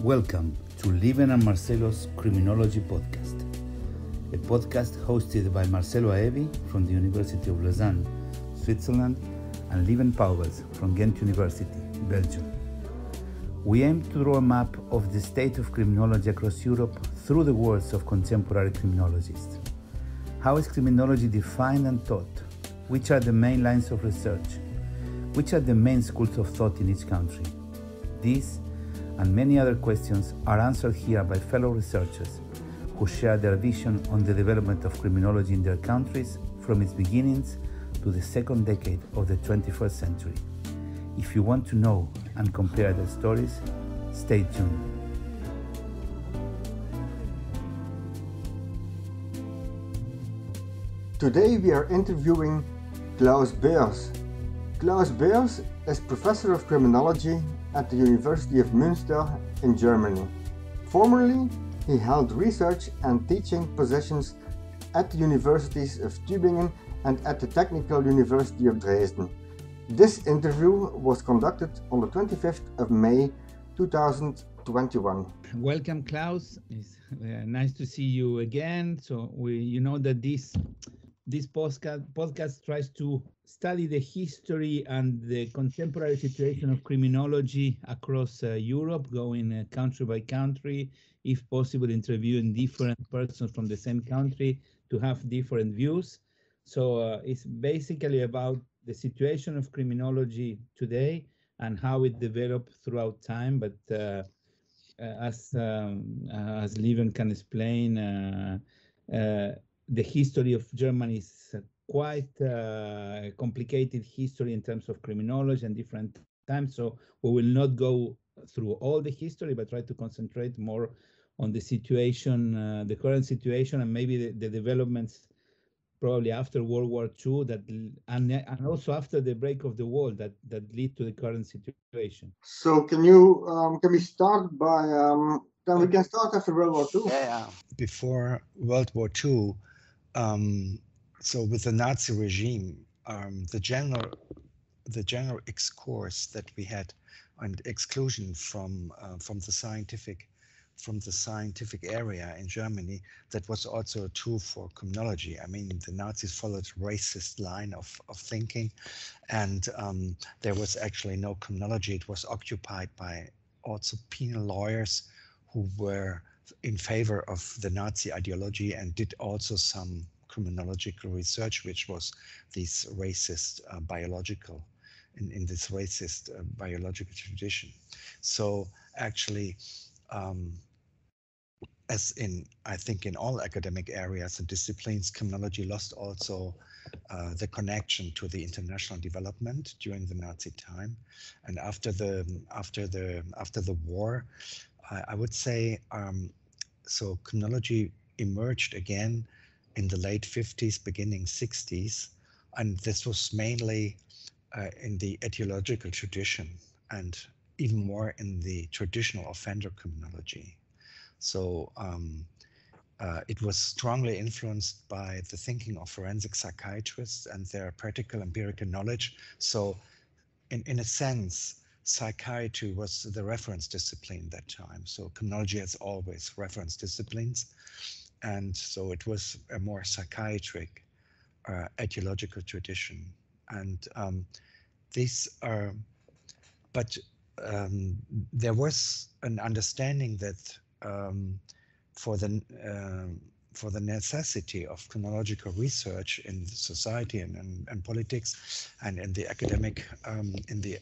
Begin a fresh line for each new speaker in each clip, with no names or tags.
Welcome to Liven and Marcelo's Criminology Podcast, a podcast hosted by Marcelo Aevi from the University of Lausanne, Switzerland, and Lieven Pauwels from Ghent University, Belgium. We aim to draw a map of the state of criminology across Europe through the words of contemporary criminologists. How is criminology defined and taught? Which are the main lines of research? Which are the main schools of thought in each country? These and many other questions are answered here by fellow researchers who share their vision on the development of criminology in their countries from its beginnings to the second decade of the 21st century. If you want to know and compare their stories, stay tuned.
Today we are interviewing Klaus Beurs. Klaus Beurs is Professor of Criminology at the University of Münster in Germany. Formerly, he held research and teaching positions at the Universities of Tübingen and at the Technical University of Dresden. This interview was conducted on the 25th of May 2021.
Welcome, Klaus. It's nice to see you again. So you know that this podcast tries to study the history and the contemporary situation of criminology across Europe, going country by country, if possible, interviewing different persons from the same country to have different views. So it's basically about the situation of criminology today and how it developed throughout time. But as Lieven can explain, the history of Germany is quite complicated history in terms of criminology and different times. So we will not go through all the history, but try to concentrate more on the situation, the current situation, and maybe the developments probably after World War II and also after the break of the wall that lead to the current situation.
So can we start by then we can start after World War II?
Yeah. Before World War II, so with the Nazi regime, the general excursus that we had and exclusion from the scientific area in Germany, that was also true for criminology. I mean, the Nazis followed racist line of thinking, and there was actually no criminology. It was occupied by also penal lawyers who were in favor of the Nazi ideology and did also some criminological research, which was this racist biological tradition. So actually, as I think in all academic areas and disciplines, criminology lost also the connection to the international development during the Nazi time, and after the war, I would say so criminology emerged again in the late 50s, beginning 60s, and this was mainly in the etiological tradition and even more in the traditional offender criminology. So it was strongly influenced by the thinking of forensic psychiatrists and their practical empirical knowledge. So in a sense, psychiatry was the reference discipline that time. So criminology has always reference disciplines. And so it was a more psychiatric etiological tradition. And there was an understanding that for the necessity of chronological research in society and politics and in the academic in the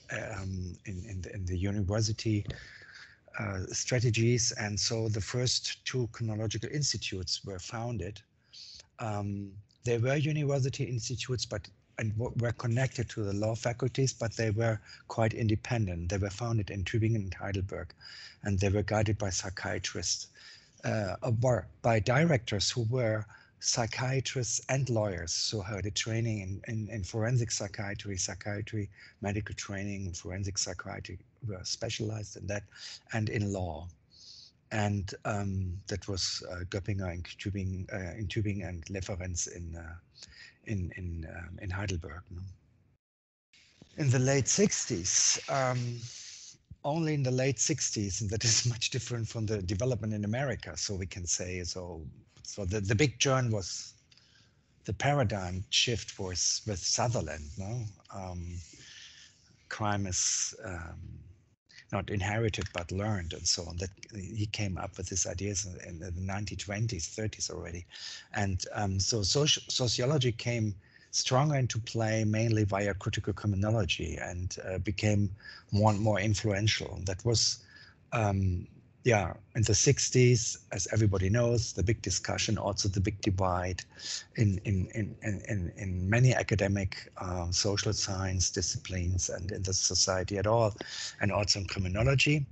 university strategies, and so the first two chronological institutes were founded. They were university institutes, and were connected to the law faculties, but they were quite independent. They were founded in Tübingen and Heidelberg, and they were guided by psychiatrists, or by directors who were psychiatrists and lawyers, so had a training in forensic psychiatry, medical training, forensic psychiatry, were specialized in that, and in law. And that was Göppinger in Tübingen and Leferenz in Heidelberg. In the late 60s, only in the late 60s, and that is much different from the development in America. So we can say, so the big turn was, the paradigm shift was with Sutherland, no? Crime is not inherited but learned, and so on. That he came up with these ideas in the 1920s, 30s already, and so sociology came stronger into play mainly via critical criminology, and became more and more influential. That was in the 60s, as everybody knows, the big discussion, also the big divide in many academic social science disciplines and in the society at all, and also in criminology.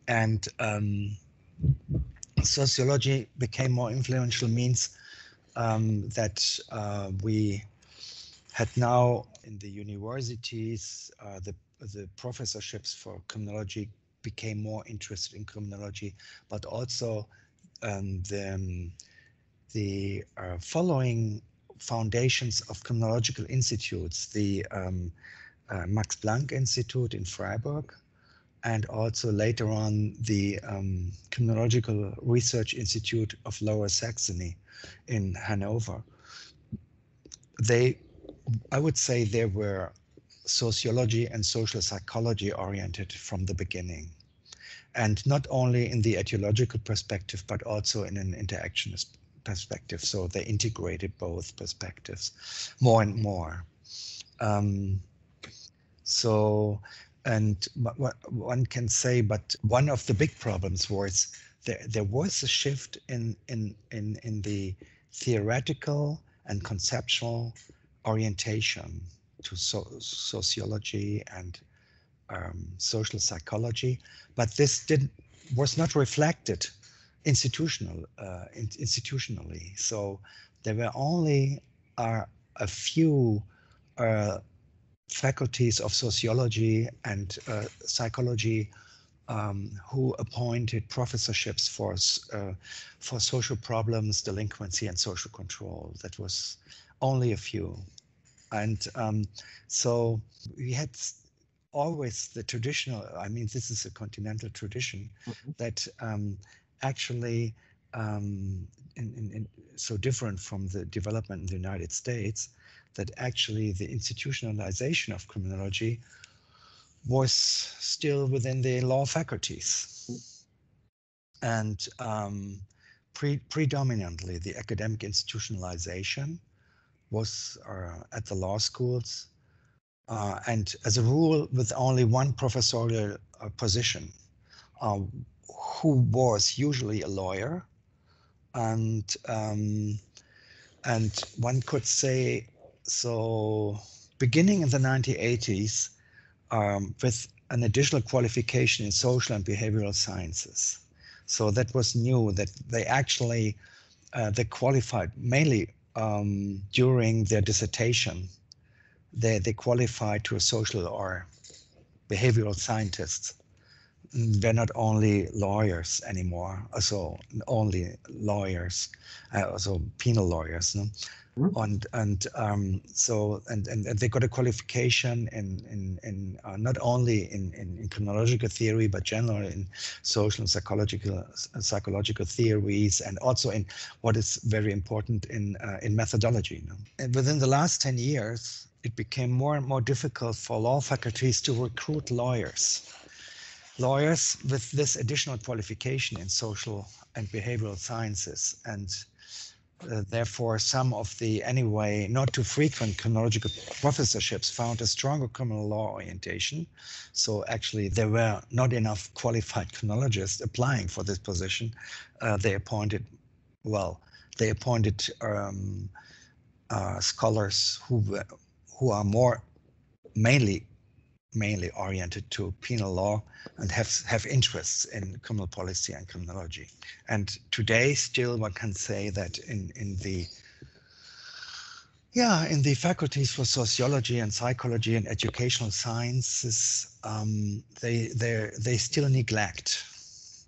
And sociology became more influential means that we had now in the universities, the professorships for criminology became more interested in criminology, but also the following foundations of criminological institutes, the Max Planck Institute in Freiburg, and also later on the Criminological Research Institute of Lower Saxony in Hanover. I would say they were sociology and social psychology oriented from the beginning, and not only in the etiological perspective but also in an interactionist perspective. So they integrated both perspectives more and more. And what one can say, but one of the big problems was there was a shift in the theoretical and conceptual orientation to sociology and social psychology, but this was not reflected institutionally. So there were only a few faculties of sociology and psychology who appointed professorships for social problems, delinquency, and social control. That was only a few. And so we had always the traditional, I mean, this is a continental tradition, that actually, so different from the development in the United States, that actually the institutionalization of criminology was still within the law faculties. And predominantly the academic institutionalization was at the law schools, and as a rule with only one professorial position, who was usually a lawyer. And one could say, so beginning in the 1980s, with an additional qualification in social and behavioral sciences. So that was new, that they actually, they qualified mainly during their dissertation. They qualified to a social or behavioral scientists. They're not only lawyers anymore, so only lawyers, also penal lawyers. No? And they got a qualification in not only in criminological theory, but generally in social and psychological theories, and also in what is very important in methodology. You know? And within the last 10 years, it became more and more difficult for law faculties to recruit lawyers with this additional qualification in social and behavioral sciences, and therefore some of the anyway not too frequent criminological professorships found a stronger criminal law orientation. So actually there were not enough qualified criminologists applying for this position. They appointed scholars who are more mainly oriented to penal law and have interests in criminal policy and criminology. And today still one can say that in the faculties for sociology and psychology and educational sciences, they still neglect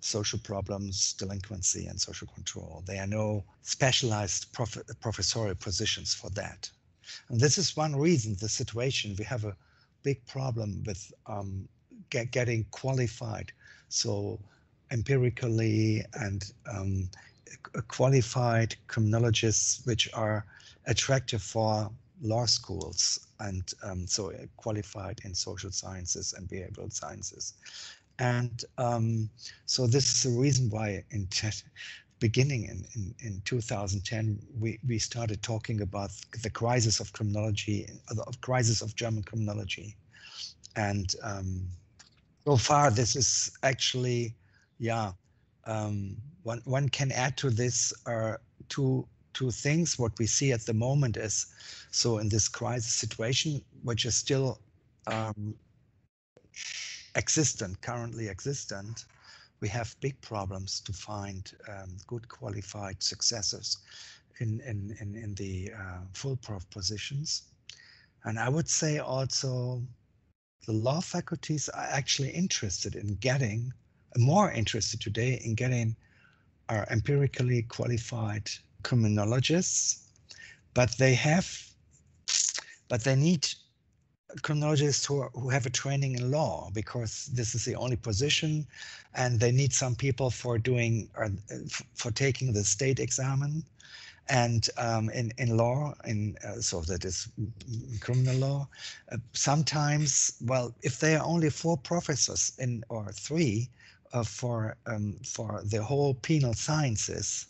social problems, delinquency, and social control. There are no specialized professorial positions for that. And this is one reason, the situation, we have a big problem with getting qualified, so empirically and qualified criminologists which are attractive for law schools, and so qualified in social sciences and behavioral sciences. And so this is the reason why beginning in 2010, we started talking about the crisis of criminology, the crisis of German criminology. And so far, this is actually, one can add to this two things. What we see at the moment is, so in this crisis situation, which is still currently existent, we have big problems to find good qualified successors in the full prof positions. And I would say also the law faculties are actually interested in getting, more interested today in getting our empirically qualified criminologists, but they need criminologists who have a training in law, because this is the only position, and they need some people for doing for taking the state examen, and in law, so that is criminal law. Sometimes, well, if there are only 4 professors or 3 for the whole penal sciences,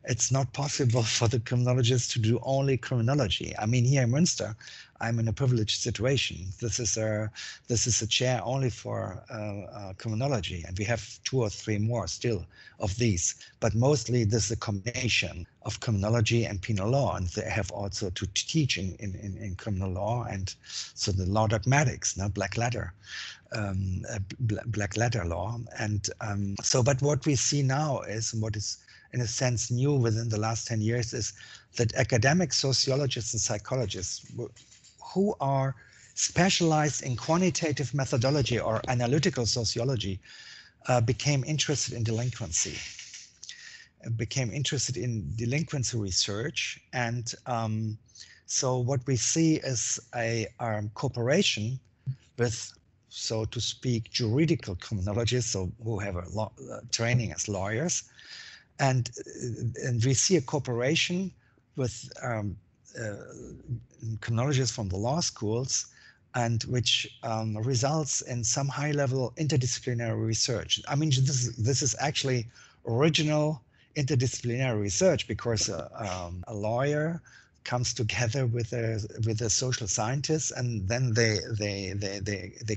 it's not possible for the criminologists to do only criminology. I mean, here in Münster, I'm in a privileged situation. This is a chair only for criminology, and we have 2 or 3 more still of these. But mostly this is a combination of criminology and penal law, and they have also to teach in criminal law, and so the law dogmatics, not black letter law. And so, but what we see now is, and what is in a sense new within the last 10 years, is that academic sociologists and psychologists who are specialized in quantitative methodology or analytical sociology became interested in delinquency, research. And so what we see is a cooperation with, so to speak, juridical criminologists, so who have a training as lawyers. And we see a cooperation with criminologists from the law schools, and which results in some high-level interdisciplinary research. I mean, this is actually original interdisciplinary research, because a lawyer comes together with a social scientist, and then they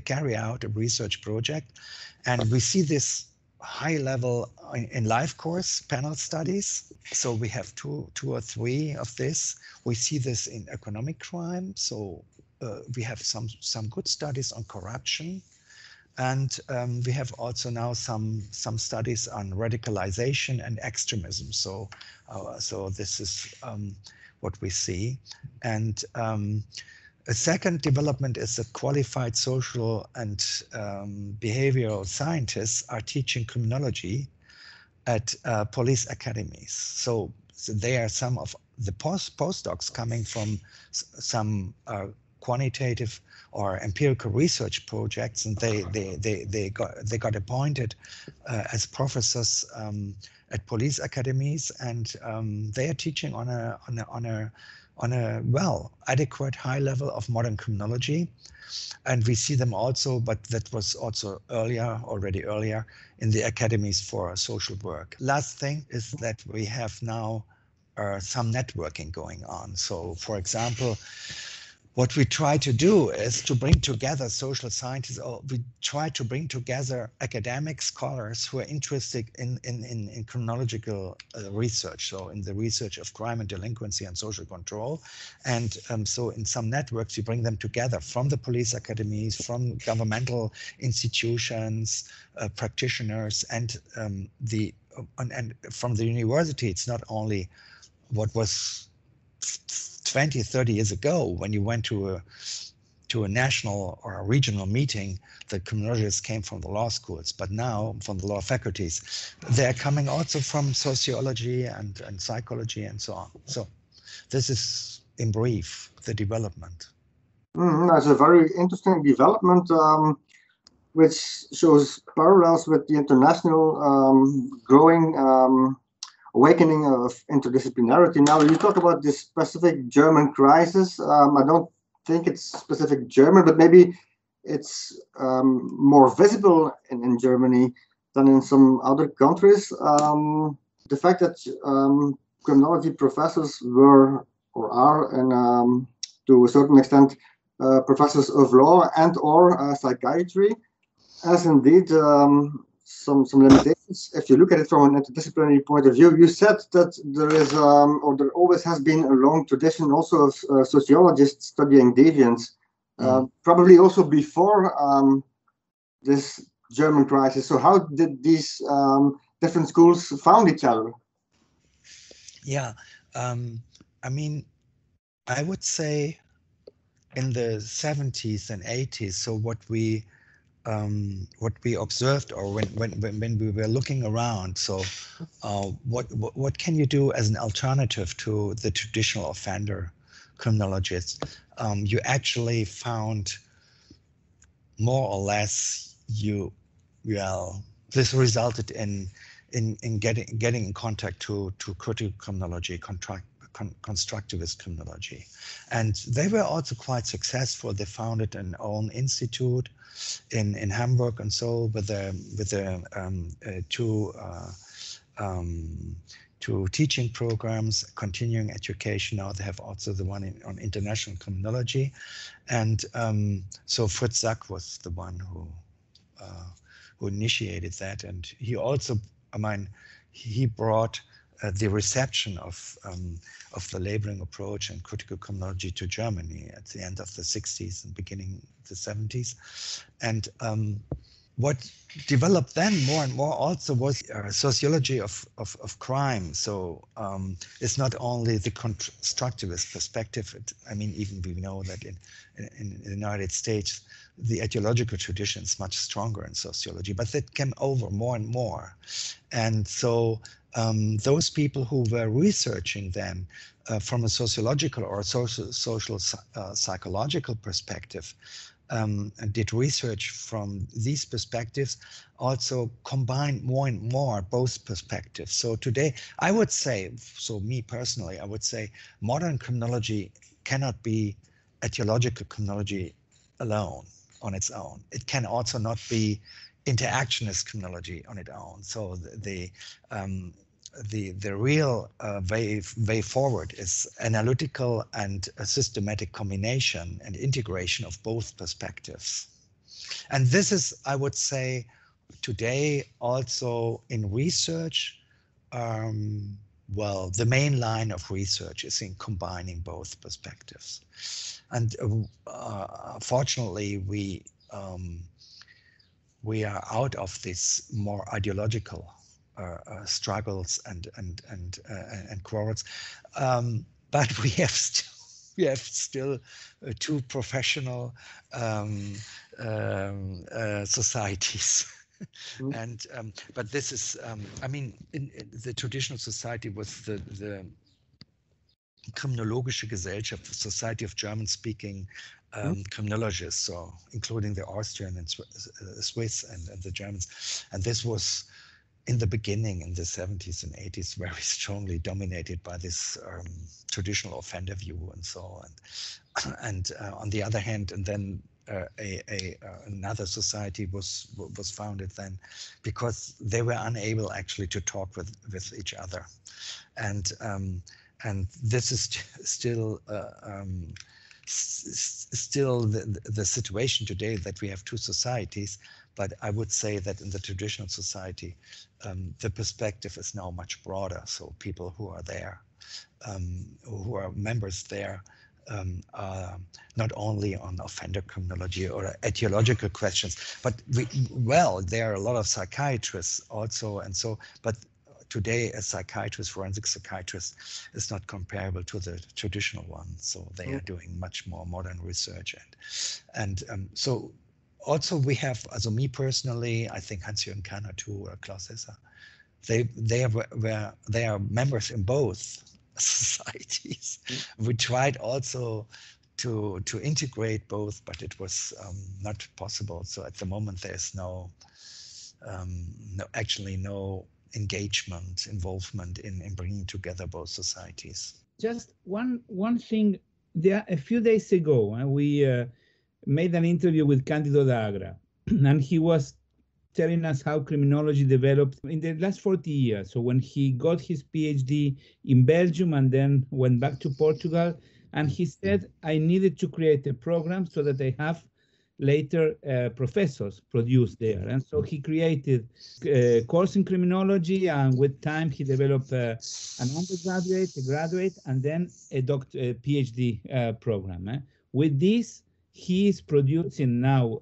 carry out a research project. And we see this high level in life course panel studies. So we have two or three of this. We see this in economic crime. So we have some good studies on corruption. And we have also now some studies on radicalization and extremism. So this is what we see. And a second development is that qualified social and behavioral scientists are teaching criminology at police academies. So they are some of the postdocs coming from some quantitative or empirical research projects, and they got appointed as professors at police academies, and they are teaching on a adequate high level of modern criminology. And we see them also, but that was also already earlier in the academies for social work. Last thing is that we have now some networking going on. So for example, what we try to do is to bring together social scientists, or we try to bring together academic scholars who are interested in criminological research, so in the research of crime and delinquency and social control. And so in some networks, we bring them together from the police academies, from governmental institutions, practitioners, and from the university. It's not only what was 20, 30 years ago, when you went to a national or a regional meeting, the criminologists came from the law schools, but now from the law faculties. They're coming also from sociology and psychology and so on. So this is, in brief, the development.
That's a very interesting development. which shows parallels with the international growing awakening of interdisciplinarity. Now, you talk about this specific German crisis. I don't think it's specific German, but maybe it's more visible in Germany than in some other countries. The fact that criminology professors were or are, and to a certain extent, professors of law and or psychiatry, has indeed some limitations. If you look at it from an interdisciplinary point of view, you said that there is, or there always has been a long tradition also of sociologists studying deviance, probably also before this German crisis. So how did these different schools found each other?
Yeah, I mean, I would say in the 70s and 80s. So what we observed, or when we were looking around, so what can you do as an alternative to the traditional offender criminologists? You actually found more or less this resulted in getting in contact to critical criminology, constructivist criminology, and they were also quite successful. They founded an own institute in Hamburg, and so with the two teaching programs, continuing education. Now they have also the one on international criminology, and so Fritz Sack was the one who initiated that, and he also, he brought the reception of the labeling approach and critical criminology to Germany at the end of the 60s and beginning of the 70s. And what developed then more and more also was sociology of crime. So it's not only the constructivist perspective. Even we know that in the United States, the ideological tradition is much stronger in sociology, but that came over more and more. And so those people who were researching then from a sociological or social psychological perspective and did research from these perspectives, also combined more and more both perspectives. So today, I would say, so me personally, I would say modern criminology cannot be etiological criminology alone on its own. It can also not be interactionist criminology on its own. So the real way forward is analytical and a systematic combination and integration of both perspectives. And this is, I would say, today also in research, the main line of research is in combining both perspectives. And fortunately, we are out of this more ideological struggles and quarrels, but we have still two professional societies. And but this is in the traditional society with the Kriminologische Gesellschaft, the Society of German-speaking criminologists, so including the Austrian and Swiss and the Germans. And this was in the beginning, in the 70s and 80s, very strongly dominated by this traditional offender view and so on. And on the other hand, and then another society was founded then because they were unable actually to talk with each other. And this is still the situation today, that we have two societies. But I would say that in the traditional society, the perspective is now much broader. So people who are there, who are members there, are not only on offender criminology or etiological questions, but there are a lot of psychiatrists also, and so. But today, a psychiatrist, forensic psychiatrist, is not comparable to the traditional one. So they are doing much more modern research, and so. Also, we have, me personally, I think Hans-Jürgen Kerner too, or Klaus Hesser, they are members in both societies. We tried also to integrate both, but it was not possible. So at the moment, there's no involvement in bringing together both societies.
Just one thing. There, a few days ago, we made an interview with Candido D'Agra, and he was telling us how criminology developed in the last 40 years. So when he got his PhD in Belgium and then went back to Portugal, and he said, I needed to create a program so that I have later professors produced there. And so he created a course in criminology, and with time he developed an undergraduate, a graduate, and then a PhD program. With this, he is producing now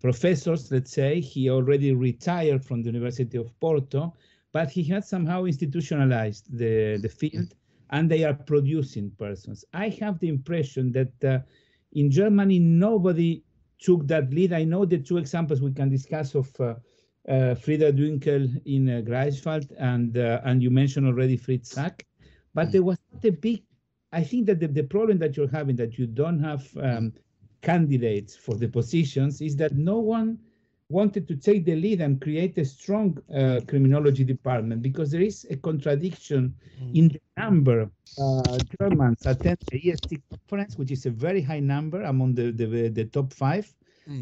professors, let's say. He already retired from the University of Porto, but he had somehow institutionalized the field, and they are producing persons. I have the impression that in Germany, nobody took that lead. I know the two examples we can discuss of Frieda Dünkel in Greifswald, and you mentioned already Fritz Sack, but there was not a big, I think that the problem that you're having, that you don't have candidates for the positions, is that no one wanted to take the lead and create a strong criminology department, because there is a contradiction in the number Germans attend the EST conference, which is a very high number among the top 5,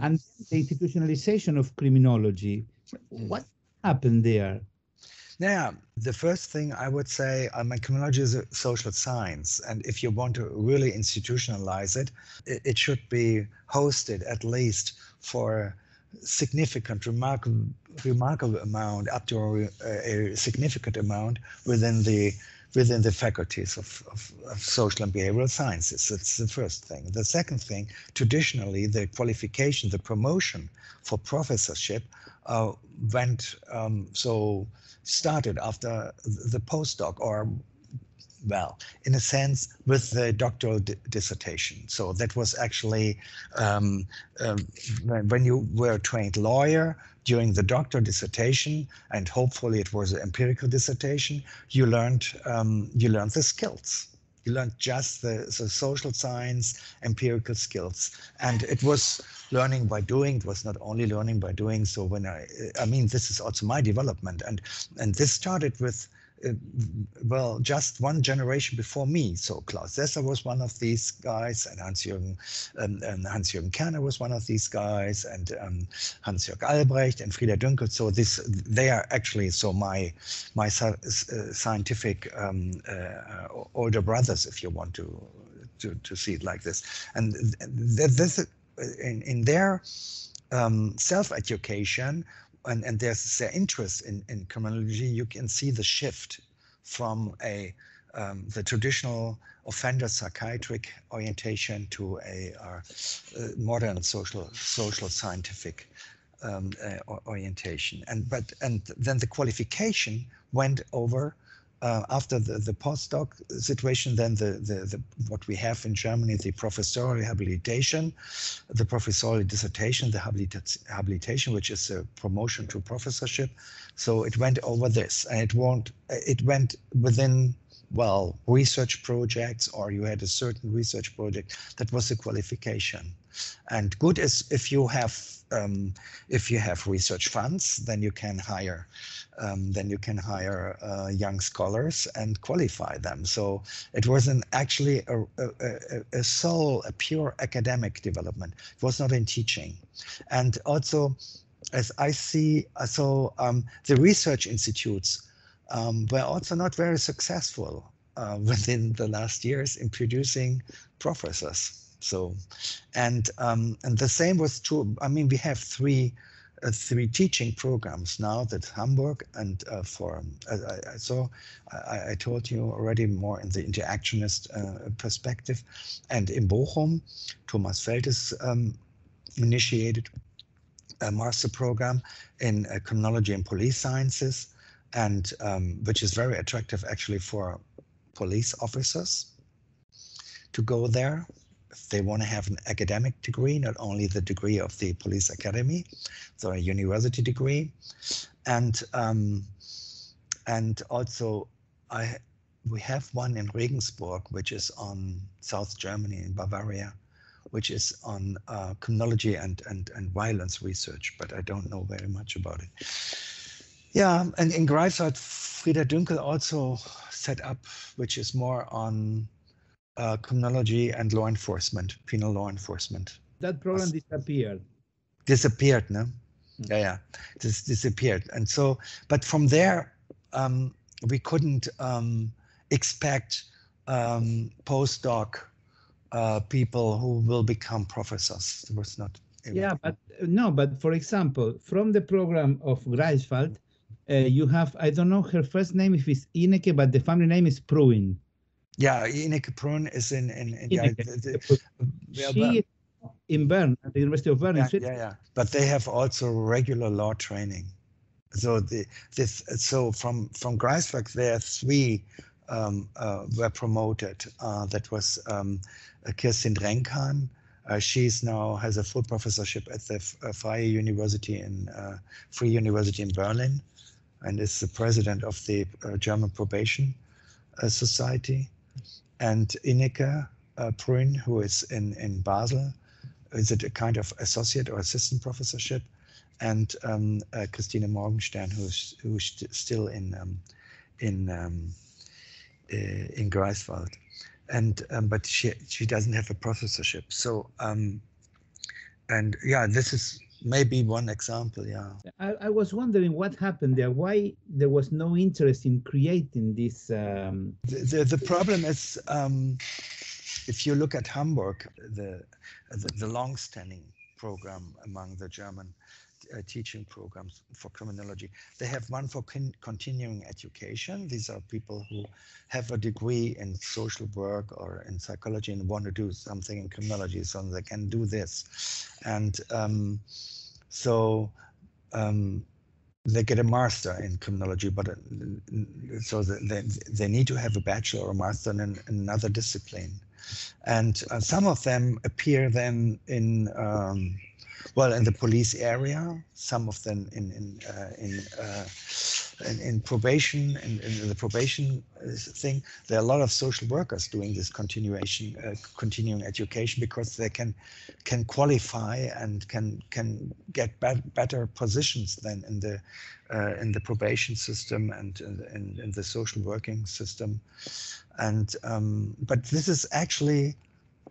and the institutionalization of criminology. What happened there?
Yeah, the first thing I would say, criminology is a social science, and if you want to really institutionalize it, it should be hosted at least for significant, remarkable amount, up to a significant amount within the faculties of social and behavioral sciences. That's the first thing. The second thing, traditionally, the qualification, the promotion for professorship started after the postdoc, or well, in a sense, with the doctoral dissertation. So that was actually when you were a trained lawyer during the doctoral dissertation, and hopefully it was an empirical dissertation, you learned the skills. You learned just the social science, empirical skills, and it was learning by doing. It was not only learning by doing. So when I mean, this is also my development, and this started with well, just one generation before me. So Klaus Sesser was one of these guys, and Hans-Jürgen Kerner was one of these guys, and Hans-Jörg Albrecht and Frieda Dünkel. So they are actually my scientific older brothers, if you want to see it like this. And this in their self-education, and there's their interest in criminology, you can see the shift from the traditional offender psychiatric orientation to a modern social scientific orientation. And then the qualification went over after the postdoc situation. Then the what we have in Germany, the professorial rehabilitation, the professorial dissertation, the habilitation, which is a promotion to professorship. So it went over this, and it went within, well, research projects, or you had a certain research project that was a qualification. And good is if you have research funds, then you can hire young scholars and qualify them. So it wasn't actually a pure academic development. It was not in teaching. And also, as I see, the research institutes were also not very successful within the last years in producing professors. So, and the same was true. I mean, we have three teaching programs now, that Hamburg, and I told you already, more in the interactionist perspective, and in Bochum, Thomas Feltes initiated a master program in criminology and police sciences, and which is very attractive actually for police officers to go there. They want to have an academic degree, not only the degree of the police academy, so a university degree. And also we have one in Regensburg, which is on South Germany in Bavaria, which is on criminology and violence research, but I don't know very much about it. Yeah, and in Greifswald, Frieda Dünkel also set up, which is more on criminology and law enforcement, penal law enforcement.
That program disappeared.
Disappeared, no? Yeah, disappeared. And so, but from there, we couldn't expect postdoc people who will become professors. It was not.
Yeah, but no, but for example, from the program of Greifswald, you have, I don't know her first name if it's Ineke, but the family name is Pruin.
Yeah, Ineke Pruin is in
she in Bern, at the University of Bern.
Yeah. But they have also regular law training. So so from Greifswald, there are 3 were promoted. That was Kirstin Drenkan. She's now has a full professorship at the Freie University Free University in Berlin, and is the president of the German Probation Society. And Ineke Pruin, who is in Basel, is it a kind of associate or assistant professorship, and Christine Morgenstern, who's still in Greifswald, and but she doesn't have a professorship. So and yeah, this is maybe one example. Yeah,
I was wondering what happened there. Why there was no interest in creating this?
The problem is, if you look at Hamburg, the long-standing program among the German teaching programs for criminology, they have one for continuing education. These are people who have a degree in social work or in psychology and want to do something in criminology, so they can do this. And they get a master in criminology, but so they need to have a bachelor or master in another discipline. And some of them appear then in the police area, some of them in probation, in the probation thing. There are a lot of social workers doing this continuing education, because they can qualify and can get better positions than in the probation system and in the social working system. And but this is actually,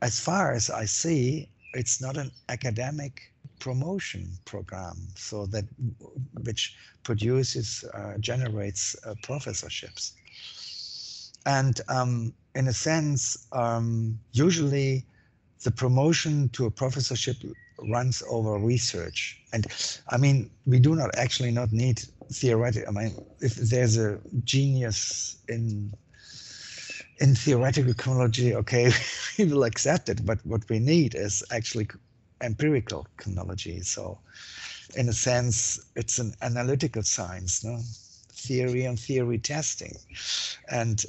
as far as I see, it's not an academic promotion program, so that which generates professorships. And in a sense, usually the promotion to a professorship runs over research. And I mean, we do not need theoretical. I mean, if there's a genius in theoretical criminology, okay, we will accept it. But what we need is actually empirical criminology. So in a sense, it's an analytical science, no? Theory and theory testing. And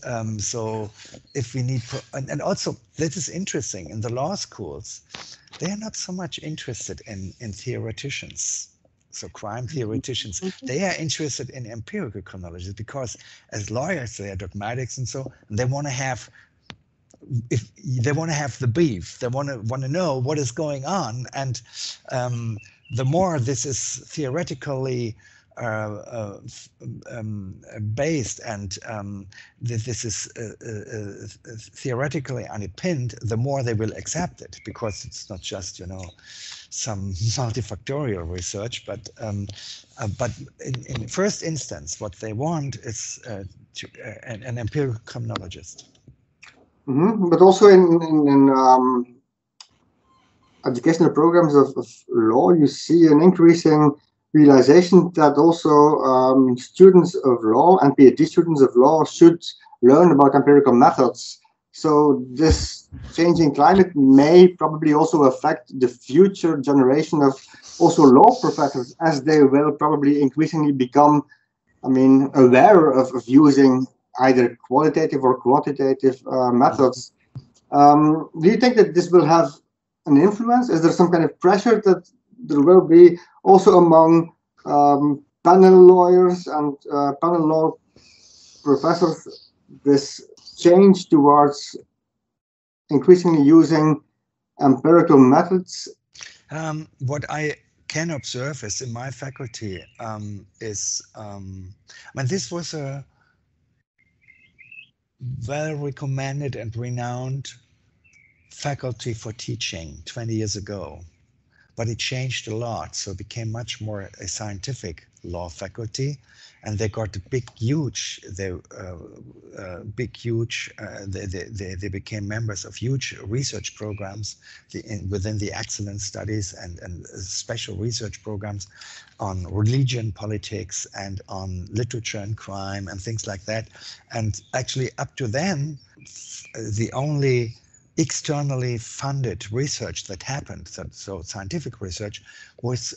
so if we need, and also this is interesting, in the law schools, they are not so much interested in theoreticians. So crime theoreticians, they are interested in empirical criminology, because as lawyers, they are dogmatics and so, and they want to have, if they want to have the beef, they want to know what is going on. And the more this is theoretically based, and this is theoretically underpinned, the more they will accept it, because it's not just, some multifactorial research, but in first instance, what they want is an empirical criminologist.
Mm-hmm. But also in educational programs of law, you see an increasing realization that also students of law and PhD students of law should learn about empirical methods. So this changing climate may probably also affect the future generation of also law professors, as they will probably increasingly become, aware of using either qualitative or quantitative methods. Do you think that this will have an influence? Is there some kind of pressure that there will be also among panel lawyers and panel law professors, this change towards increasingly using empirical methods?
What I can observe is in my faculty this was a well recommended and renowned faculty for teaching 20 years ago, but it changed a lot. So it became much more a scientific law faculty, and they got a they became members of huge research programs within the excellence studies and special research programs on religion, politics, and on literature and crime and things like that. And actually up to then, the only externally funded research that happened, so scientific research, was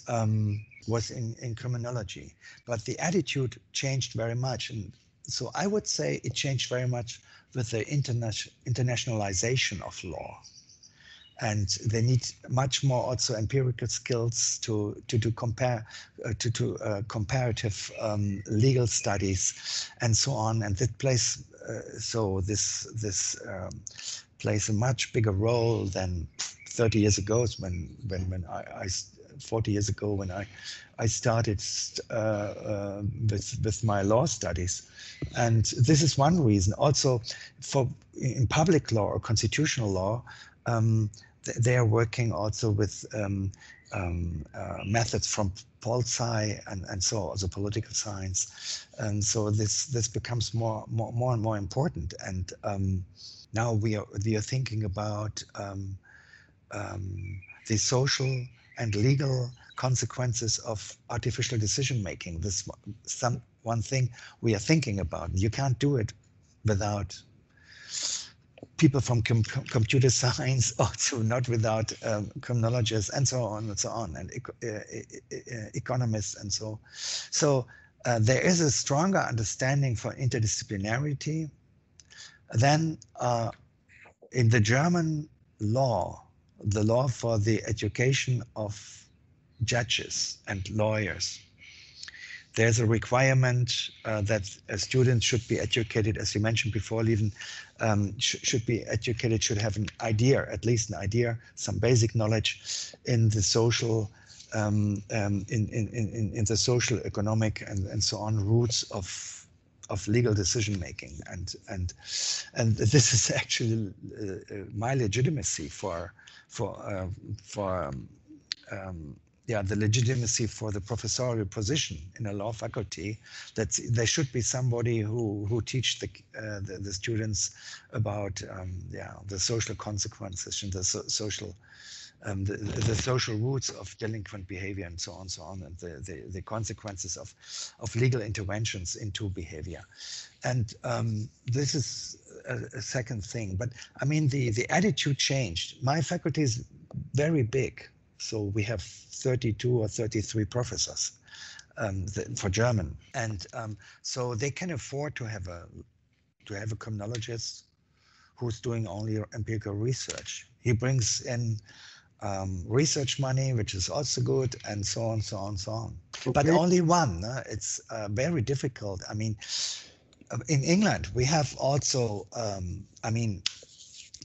in criminology. But the attitude changed very much. And so I would say it changed very much with the internationalization of law. And they need much more also empirical skills to do comparative legal studies and so on. And that plays this plays a much bigger role than 30 years ago when 40 years ago when I started with my law studies. And this is one reason. Also, in public law or constitutional law, they are working also with methods from pol sci and so also political science, and so this becomes more and more important. And now we are thinking about the social and legal consequences of artificial decision making. This one thing we are thinking about. You can't do it without people from computer science, also not without criminologists and so on, and economists and so. So there is a stronger understanding for interdisciplinarity. Then in the German law, the law for the education of judges and lawyers, there's a requirement that students should be educated, as you mentioned before, Lieven, should be educated, should have an idea, at least an idea, some basic knowledge in the social, in the social, economic, and so on roots of legal decision making, and this is actually my legitimacy for the legitimacy for the professorial position in a law faculty, that there should be somebody who teach the students about the social consequences and the social roots of delinquent behavior and so on, and the consequences of legal interventions into behavior. And this is a second thing. But I mean, the attitude changed. My faculty is very big. So we have 32 or 33 professors for German, and so they can afford to have a criminologist who's doing only empirical research. He brings in research money, which is also good, and so on. Okay. But only one. It's very difficult. I mean, in England we have also.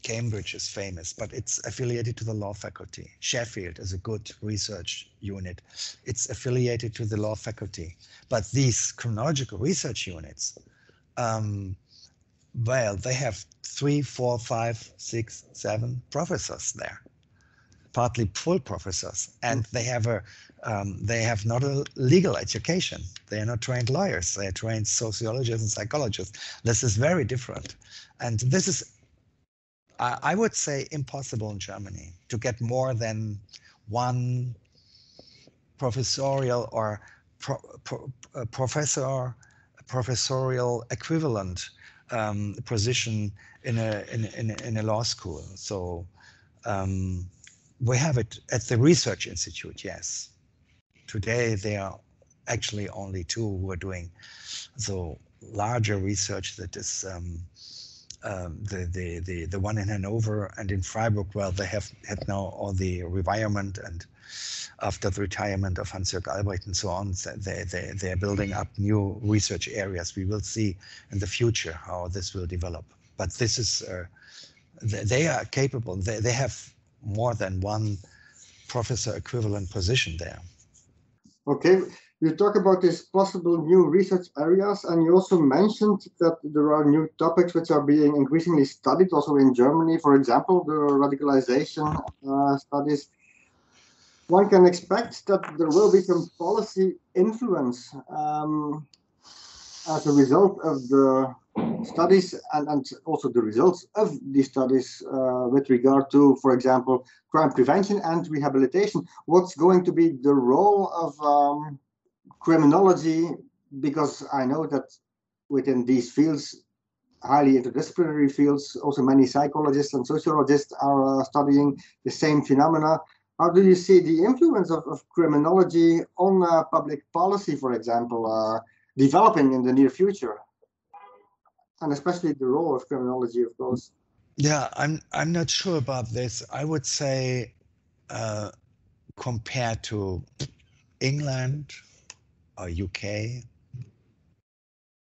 Cambridge is famous, but it's affiliated to the law faculty. Sheffield is a good research unit. It's affiliated to the law faculty. But these criminological research units, well, they have 3, 4, 5, 6, 7 professors there, partly full professors, and they have not a legal education. They are not trained lawyers. They are trained sociologists and psychologists. This is very different, and this is, I would say, impossible in Germany to get more than one professorial or professorial equivalent position in a law school. So we have it at the research institute. Yes, today there are actually only 2 who are doing so larger research. That is the one in Hanover and in Freiburg. Well, they have had now all the revirement, and after the retirement of Hans-Jörg Albrecht and so on, they are building up new research areas. We will see in the future how this will develop. but this is they are capable. They have more than one professor equivalent position there.
Okay, you talk about these possible new research areas, and you also mentioned that there are new topics which are being increasingly studied also in Germany. For example, the radicalization studies. One can expect that there will be some policy influence as a result of the studies and also the results of these studies with regard to, for example, crime prevention and rehabilitation. What's going to be the role of criminology? Because I know that within these fields, highly interdisciplinary fields, also many psychologists and sociologists are studying the same phenomena. How do you see the influence of criminology on public policy, for example, developing in the near future? And especially the role of criminology, of course.
Yeah, I'm not sure about this. I would say compared to England or UK,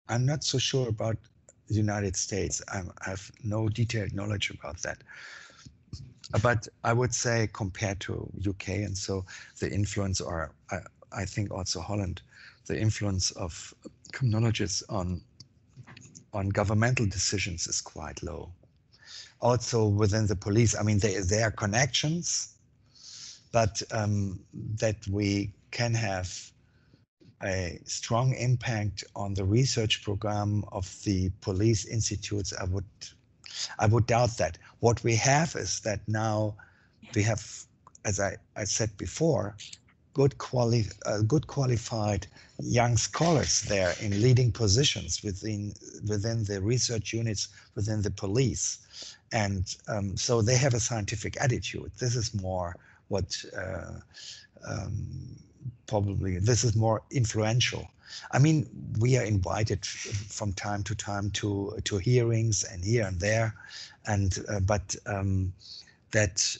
I'm not so sure about the United States. I have no detailed knowledge about that. But I would say compared to UK, and so the influence, or I think also Holland, the influence of criminologists on governmental decisions is quite low. Also within the police, I mean, there are connections, but that we can have a strong impact on the research program of the police institutes, I would doubt that. What we have is that now we have, as I said before, good qualified young scholars there in leading positions within the research units within the police, and so they have a scientific attitude. This is more what probably this is more influential. I mean, we are invited from time to time to hearings and here and there, and but that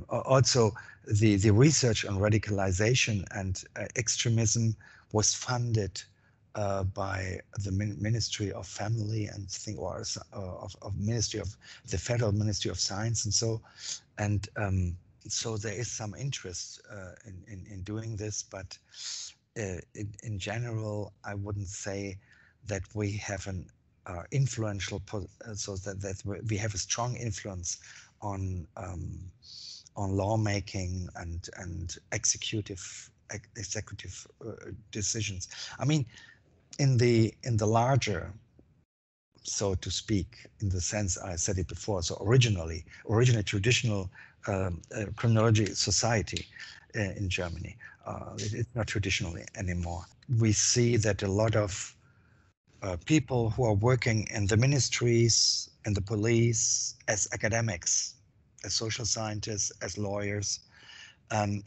also the research on radicalization and extremism was funded by the Ministry of Family and of Ministry of the Federal Ministry of Science, and so so there is some interest in doing this, but in general, I wouldn't say that we have an influential, so that we have a strong influence on lawmaking and executive decisions. I mean, in the larger, so to speak, in the sense I said it before, so originally traditional criminology society in Germany, it's not traditionally anymore. We see that a lot of people who are working in the ministries and the police as academics, as social scientists, as lawyers, and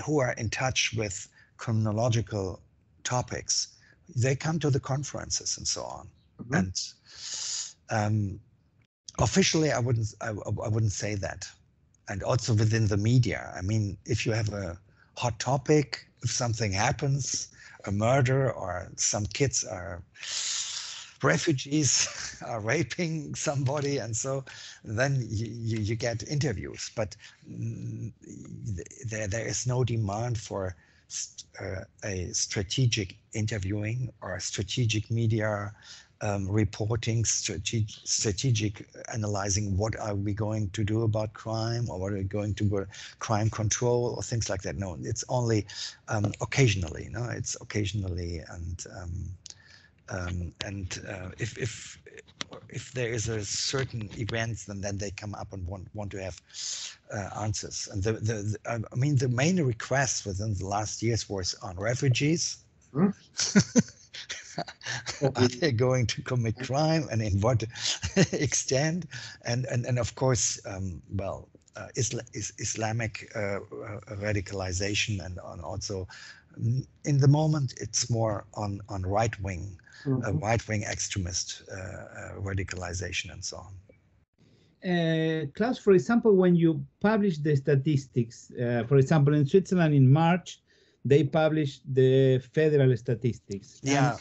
who are in touch with criminological topics, they come to the conferences and so on. Mm-hmm. And officially, I wouldn't say that. And also within the media, I mean, if you have a hot topic, if something happens, a murder, or some kids are refugees are raping somebody, and so then you get interviews, but there is no demand for a strategic interviewing or strategic media reporting, strategic analyzing. What are we going to do about crime, or what are we going to do crime control, or things like that? No, it's only occasionally. No, it's occasionally, and if there is a certain event, then they come up and want to have answers. And I mean, the main request within the last years was on refugees. Hmm? Are they going to commit crime, and in what extent? And of course, Islamic radicalization, and also in the moment it's more on right-wing, mm-hmm. Right-wing extremist radicalization and so on.
Klaus, for example, when you publish the statistics, for example, in Switzerland in March, they published the federal statistics.
Yeah.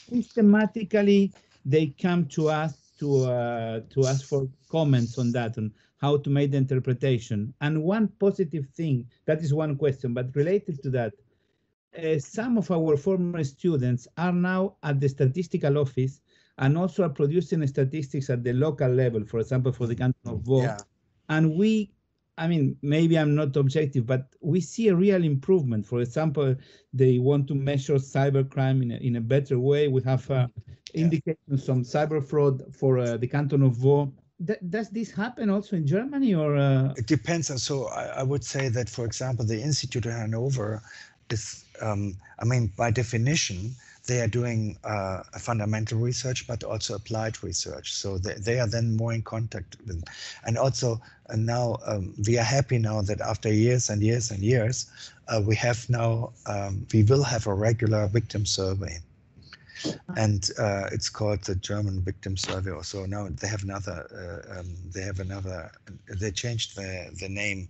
Systematically, they come to us to ask for comments on that, on how to make the interpretation. And one positive thing, that is one question, but related to that, some of our former students are now at the statistical office and also are producing statistics at the local level, for example, for the canton of Vaud.
Yeah.
And I mean, maybe I'm not objective, but we see a real improvement. For example, they want to measure cybercrime in a better way. We have indications from cyber fraud for the canton of Vaud. Does this happen also in Germany, or?
It depends. And so I would say that, for example, the Institute of Hanover is, I mean, by definition, they are doing fundamental research, but also applied research. So they are then more in contact with, and also now we are happy now that after years and years and years, we will have a regular victim survey. And it's called the German Victim Survey. Also now they have another. They changed the name.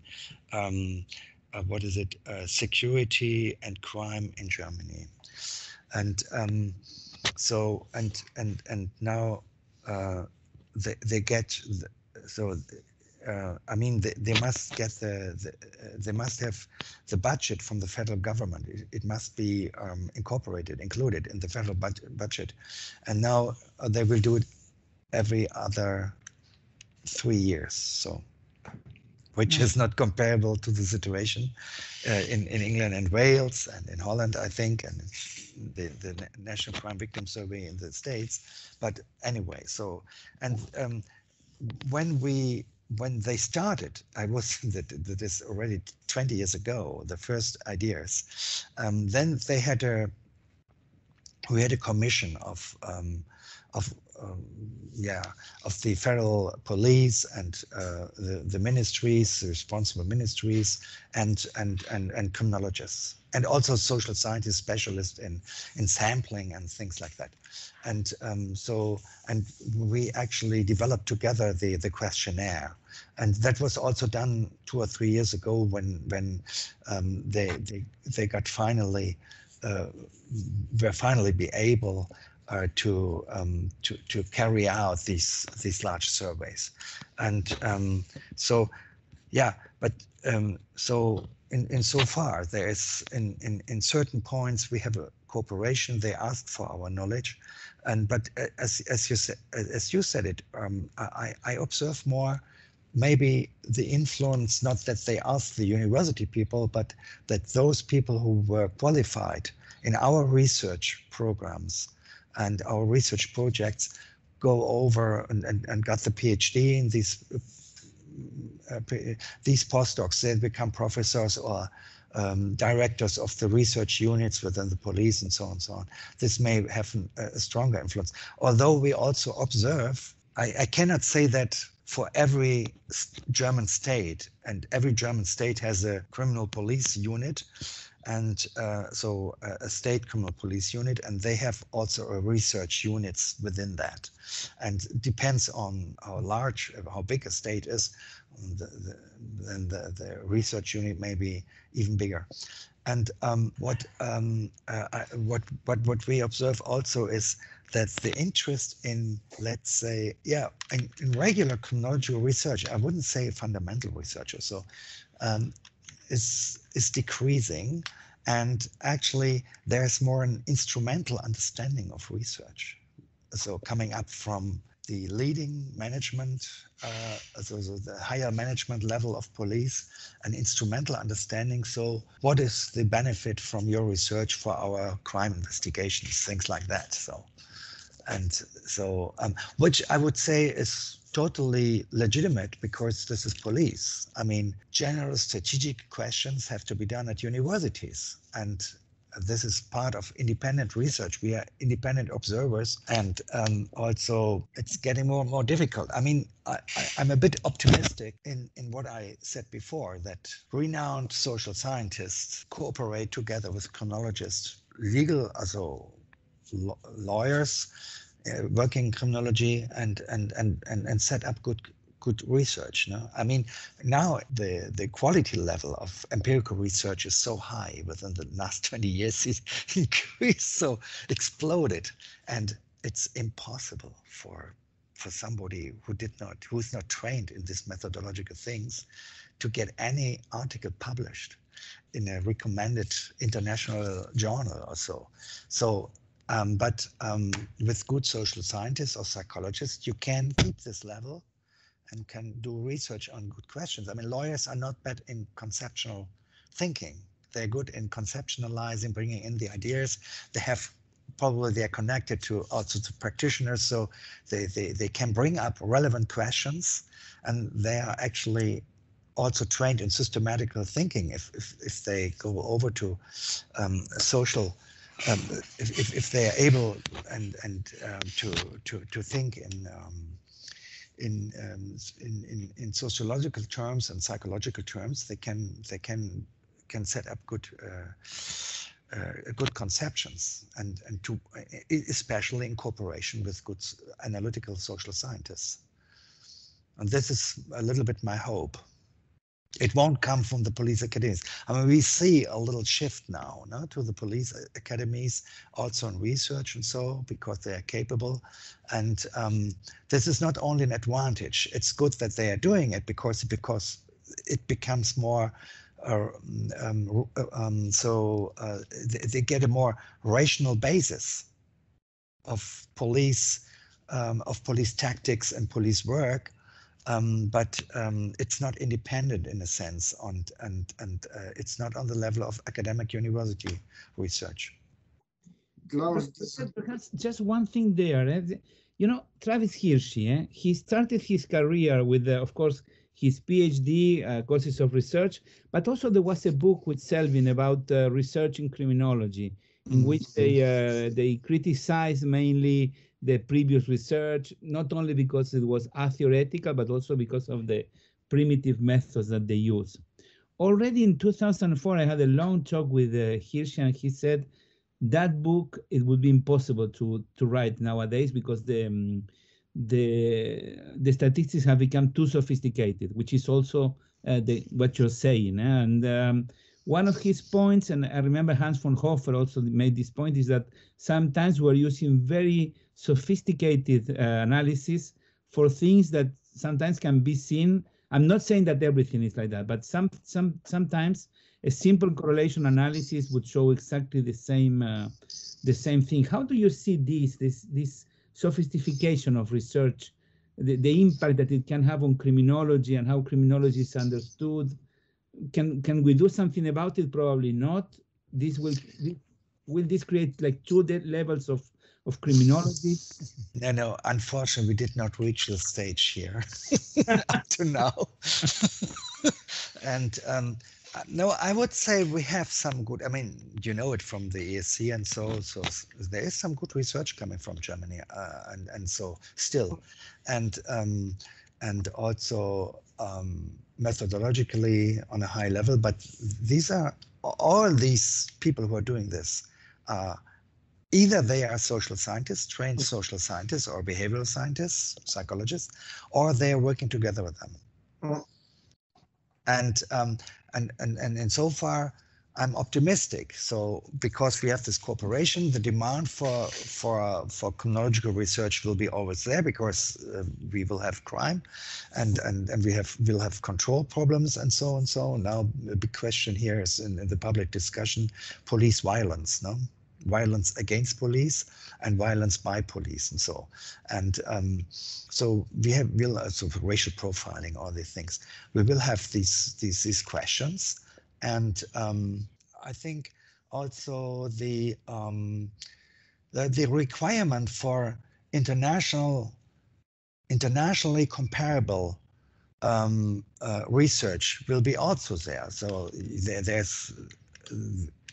What is it? Security and Crime in Germany. And so now they get I mean they must get they must have the budget from the federal government. It must be included in the federal budget, and now they will do it every other 3 years. So, which is not comparable to the situation in England and Wales and in Holland, I think, and the National Crime Victim Survey in the States. But anyway, so, and when they started, that is already 20 years ago, the first ideas, then we had a commission of the federal police and the ministries, the responsible ministries, and criminologists, and also social scientists, specialists in sampling and things like that. And and we actually developed together the questionnaire, and that was also done 2 or 3 years ago when they got finally were finally be able to carry out these large surveys. And so yeah, but so in so far there is in certain points we have a cooperation. They ask for our knowledge, but as you said it, I observe more maybe the influence, not that they ask the university people, but that those people who were qualified in our research programs and our research projects go over and got the PhD in these postdocs. They become professors or directors of the research units within the police and so on and so on. This may have a stronger influence. Although we also observe, I cannot say that for every German state, and every German state has a criminal police unit, and so a state criminal police unit, and they have also a research units within that. And it depends on how big a state is, then the research unit may be even bigger. And what we observe also is that the interest in, let's say, in regular criminological research, I wouldn't say fundamental research or so, is decreasing, and actually there's more an instrumental understanding of research. So coming up from the leading management, so the higher management level of police, an instrumental understanding. So what is the benefit from your research for our crime investigations, things like that. So, and so, which I would say is totally legitimate, because this is police. I mean, general strategic questions have to be done at universities, and this is part of independent research. We are independent observers, and also it's getting more and more difficult. I mean, I'm a bit optimistic in what I said before, that renowned social scientists cooperate together with criminologists, also lawyers working in criminology, and set up good research. No, I mean, now the quality level of empirical research is so high within the last 20 years. It's increased, so exploded, and it's impossible for for somebody who's not trained in these methodological things to get any article published in a recommended international journal or so. So, but with good social scientists or psychologists, you can keep this level and can do research on good questions. I mean, lawyers are not bad in conceptual thinking. They're good in conceptualizing, bringing in the ideas. They're connected to also to practitioners, so they can bring up relevant questions, and they are actually also trained in systematical thinking if they go over to social, if they are able and to think in sociological terms and psychological terms, they can set up good conceptions and to especially in cooperation with good analytical social scientists. And this is a little bit my hope. It won't come from the police academies. I mean, we see a little shift now, no, to the police academies, also in research and so, because they are capable. And this is not only an advantage. It's good that they are doing it because it becomes more. They get a more rational basis of police tactics and police work. But it's not independent in a sense, and it's not on the level of academic university research.
Perhaps just one thing there. You know, Travis Hirschi, he started his career with, of course, his PhD courses of research, but also there was a book with Selvin about research in criminology, in which they criticized mainly the previous research, not only because it was atheoretical, but also because of the primitive methods that they use. Already in 2004, I had a long talk with Hirschi, and he said that book, it would be impossible to write nowadays because the statistics have become too sophisticated, which is also what you're saying. And one of his points, and I remember Hans von Hofer also made this point, is that sometimes we're using very sophisticated analysis for things that sometimes can be seen. I'm not saying that everything is like that, but sometimes a simple correlation analysis would show exactly the same thing. How do you see this sophistication of research, the impact that it can have on criminology and how criminology is understood? Can we do something about it? Probably not. Will this create like two levels of criminology?
No, unfortunately, we did not reach the stage here up to now. And no, I would say we have some good, I mean, you know it from the ESC and so there is some good research coming from Germany and so still. And also methodologically on a high level, but these are all these people who are doing this. Either they are social scientists, trained social scientists or behavioral scientists, psychologists, or they are working together with them. And so far, I'm optimistic. So because we have this cooperation, the demand for criminological research will be always there because we will have crime, and we'll have control problems and so on. So now a big question here is in the public discussion: police violence, no? Violence against police and violence by police and so. And so we'll also racial profiling, all these things. We will have these questions, and I think also the requirement for internationally comparable research will be also there. So there's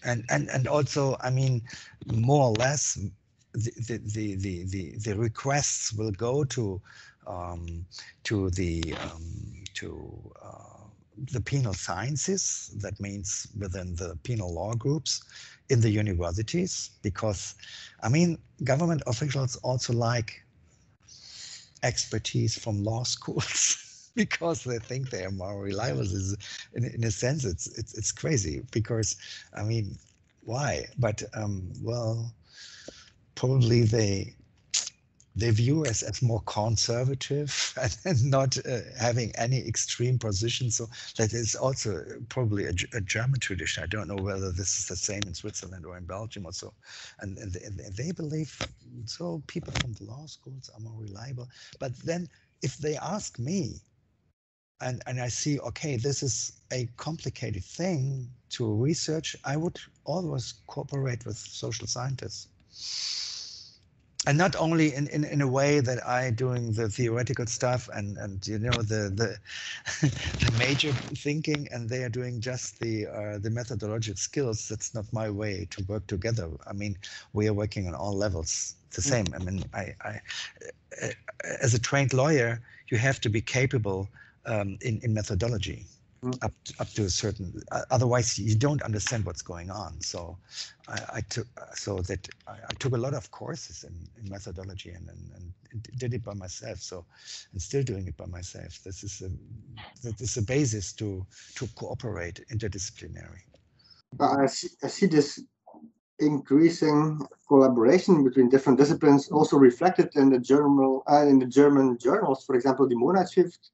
and also, I mean, more or less, the requests will go to the penal sciences. That means within the penal law groups in the universities, because I mean, government officials also like expertise from law schools. Because they think they are more reliable. In a sense, it's crazy. Because I mean, why? But well, probably they view us as more conservative and not having any extreme position. So that is also probably a German tradition. I don't know whether this is the same in Switzerland or in Belgium or so. And they believe, so people from the law schools are more reliable. But then if they ask me, and I see, okay, this is a complicated thing to research, I would always cooperate with social scientists. And not only in a way that I doing the theoretical stuff and you know the major thinking, and they are doing just the methodological skills. That's not my way to work together. I mean, we are working on all levels the same. I mean, I as a trained lawyer, you have to be capable in methodology. Up to a certain, otherwise you don't understand what's going on. So I took a lot of courses in methodology and did it by myself. So and still doing it by myself. This is a basis to cooperate interdisciplinary.
I see this increasing collaboration between different disciplines also reflected in the German journals. For example, the Monatsschrift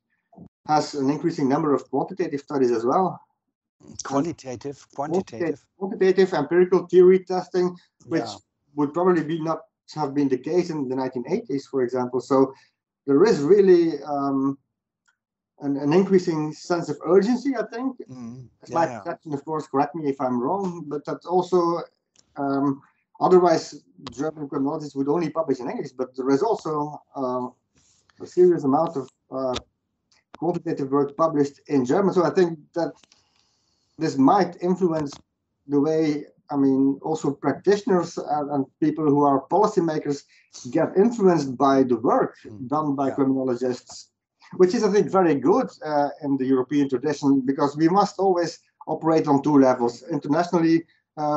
has an increasing number of quantitative studies as well.
Quantitative
empirical theory testing, which would probably not have been the case in the 1980s, for example. So there is really an increasing sense of urgency, I think. It's my perception, of course, correct me if I'm wrong, but that also, otherwise German criminologists would only publish in English, but there is also a serious amount of quantitative work published in German. So I think that this might influence the way, I mean, also practitioners and people who are policymakers get influenced by the work done by criminologists, which is, I think, very good in the European tradition, because we must always operate on two levels. Internationally,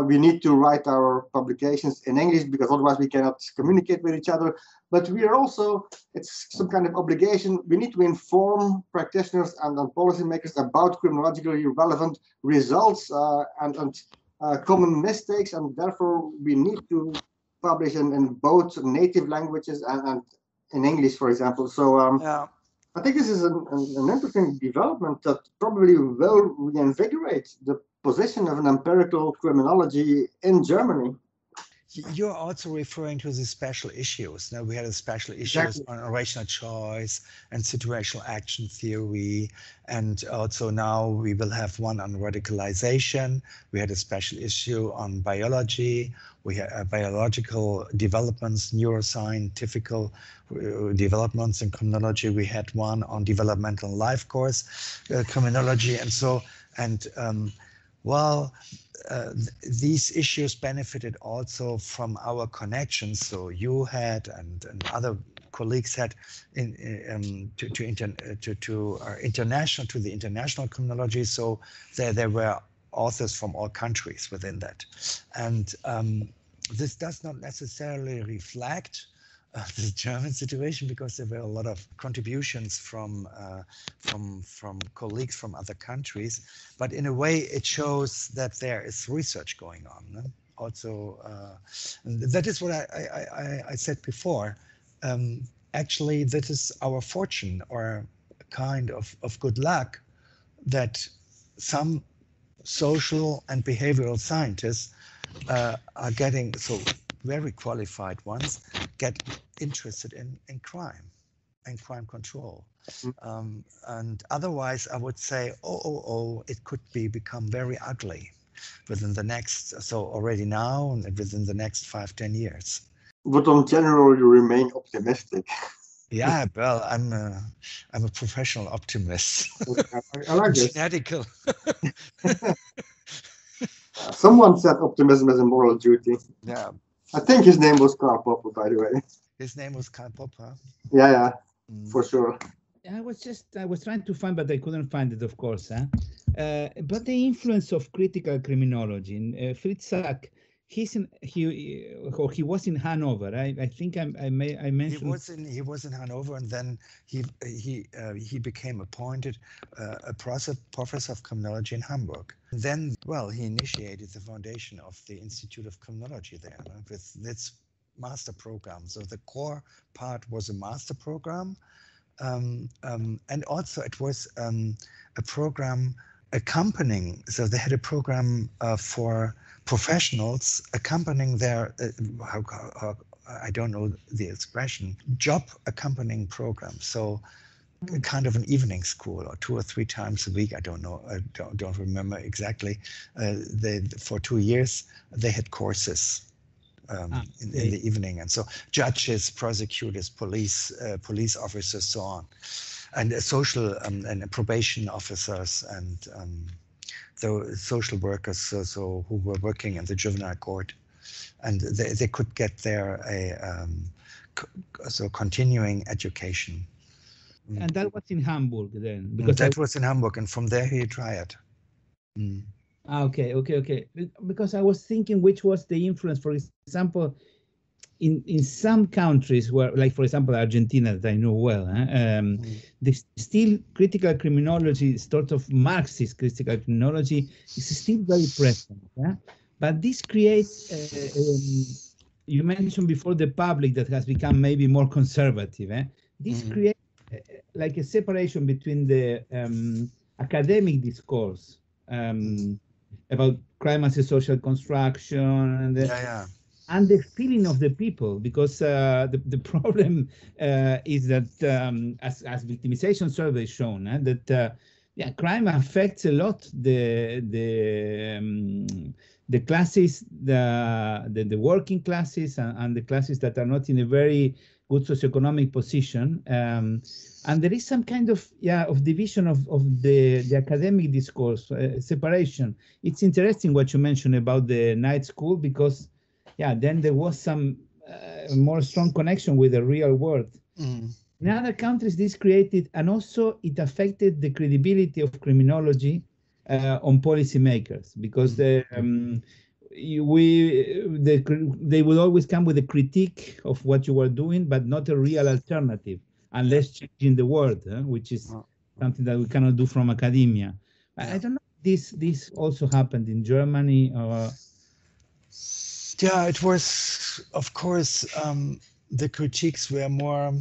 we need to write our publications in English because otherwise we cannot communicate with each other. But we are also, it's some kind of obligation. We need to inform practitioners and policymakers about criminologically relevant results and common mistakes, and therefore we need to publish in both native languages and in English, for example. So I think this is an interesting development that probably will reinvigorate the position of an empirical criminology in Germany.
You're also referring to the special issues. Now we had a special issues on rational choice and situational action theory, and also now we will have one on radicalization. We had a special issue on biology. We had biological developments, neuroscientific developments in criminology. We had one on developmental life course criminology, and so these issues benefited also from our connections. So you had and other colleagues had to the international criminology. So there were authors from all countries within that, and this does not necessarily reflect the German situation, because there were a lot of contributions from colleagues from other countries, but in a way it shows that there is research going on. Also, that is what I said before. Actually, that is our fortune, or a kind of good luck, that some social and behavioral scientists are getting, so very qualified ones, get interested in crime and crime control. And otherwise I would say, it could become very ugly within the next, so already now and within the next 5-10 years.
But in general, you remain optimistic.
Yeah, well, I'm a professional optimist.
I like this.
Genetical.
Someone said optimism is a moral duty.
Yeah.
I think his name was Karl Popper, by the way.
His name was Karl Popper?
Yeah, for sure.
I was trying to find, but I couldn't find it, of course. But the influence of critical criminology. Fritz Sack, he was in Hanover. I think I mentioned.
He was in Hanover, and then he became appointed a professor of criminology in Hamburg. And then, well, he initiated the foundation of the Institute of Criminology there with this master program. So the core part was a master program. And also it was a program accompanying, so they had a program for professionals accompanying their, I don't know the expression, job accompanying program. So kind of an evening school, or 2 or 3 times a week. I don't know. I don't remember exactly. For 2 years, they had courses in the evening, and so judges, prosecutors, police officers, so on, and social and probation officers, and the social workers, so who were working in the juvenile court, and they could get there so continuing education.
And that was in Hamburg then?
Because that was in Hamburg, and from there he retired.
Okay. Because I was thinking which was the influence, for example, in some countries where, like for example, Argentina, that I know well, the still critical criminology, sort of Marxist critical criminology, is still very present. But this creates, you mentioned before, the public that has become maybe more conservative. This creates like a separation between the academic discourse about crime as a social construction and the feeling of the people, because the problem is that as victimization surveys shown, that crime affects a lot the classes, the working classes, and the classes that are not in a very good socioeconomic position, and there is some kind of division of the academic discourse, separation. It's interesting what you mentioned about the night school, because then there was some more strong connection with the real world. In other countries, this created, and also it affected the credibility of criminology on policymakers, because they would always come with a critique of what you were doing, but not a real alternative, unless changing the world, which is something that we cannot do from academia. I don't know if this also happened in Germany.
Yeah, it was, of course, the critiques were more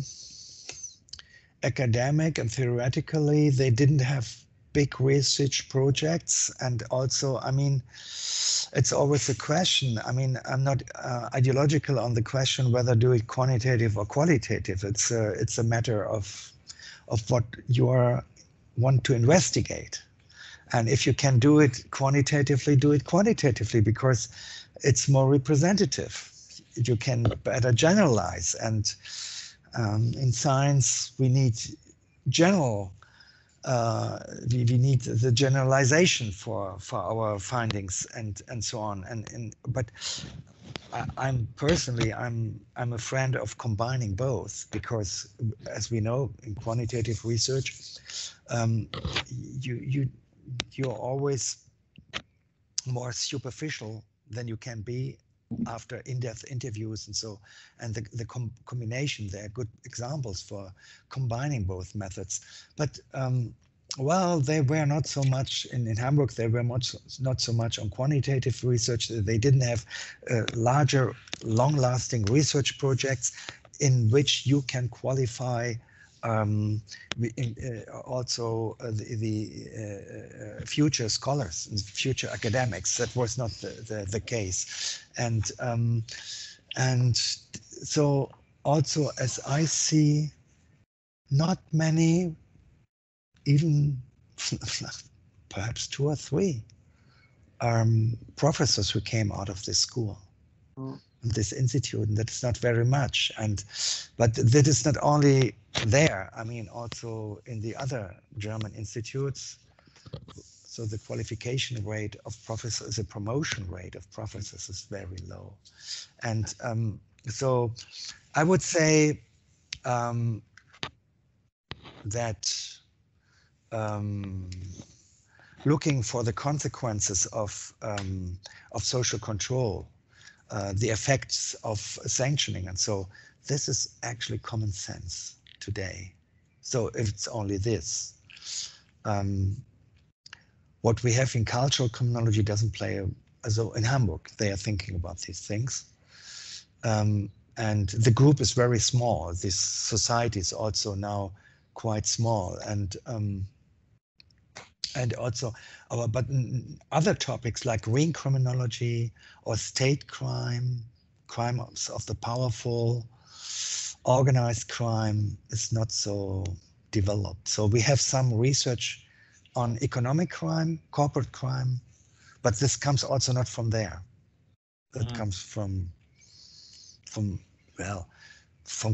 academic and theoretically. They didn't have big research projects, and also, I mean, it's always a question. I mean, I'm not ideological on the question whether do it quantitative or qualitative. It's a matter of what you want to investigate, and if you can do it quantitatively, do it quantitatively, because it's more representative. You can better generalize, and in science we need general. We need the generalization for our findings and so on. But I'm personally a friend of combining both, because as we know in quantitative research, you're always more superficial than you can be after in-depth interviews, and so, and the combination, there are good examples for combining both methods. But well, they were not so much in Hamburg. They were not so much on quantitative research. They didn't have larger, long-lasting research projects in which you can qualify also the future scholars and future academics. That was not the case, and so also, as I see, not many, even perhaps 2 or 3 professors who came out of this school, this institute, and that's not very much. But that is not only there. I mean, also in the other German institutes. So the qualification rate of professors, the promotion rate of professors is very low, and so I would say that looking for the consequences of social control, the effects of sanctioning, and so this is actually common sense today. So if it's only this, what we have in cultural criminology doesn't play so in Hamburg they are thinking about these things, And the group is very small. This society is also now quite small, and also but other topics like green criminology or state crime, crimes of the powerful, organized crime is not so developed. So we have some research on economic crime, corporate crime, but this comes also not from there. It comes from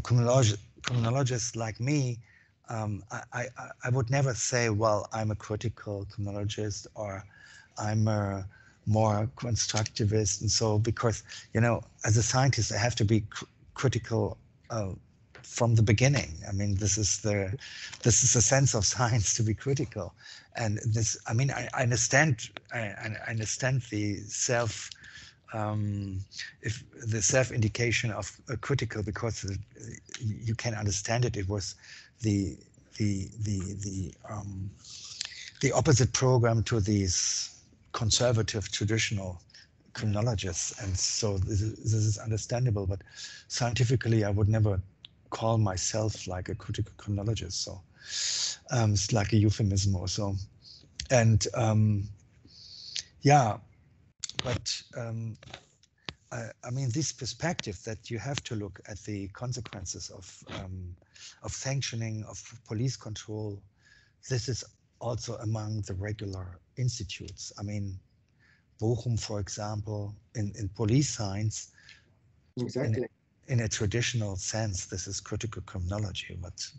criminologists like me. I would never say, well, I'm a critical criminologist or I'm a more constructivist, and so, because, you know, as a scientist, I have to be critical from the beginning. I mean, this is the sense of science, to be critical. And this, I mean, I understand the self-indication of critical, because you can understand it. It was the opposite program to these conservative traditional criminologists, and so this is understandable. But scientifically, I would never call myself like a critical criminologist. So it's like a euphemism or so. And yeah, but I mean, this perspective that you have to look at the consequences of sanctioning, of police control, this is also among the regular institutes. I mean, Bochum, for example, in police science,
Exactly.
in a traditional sense, this is critical criminology, what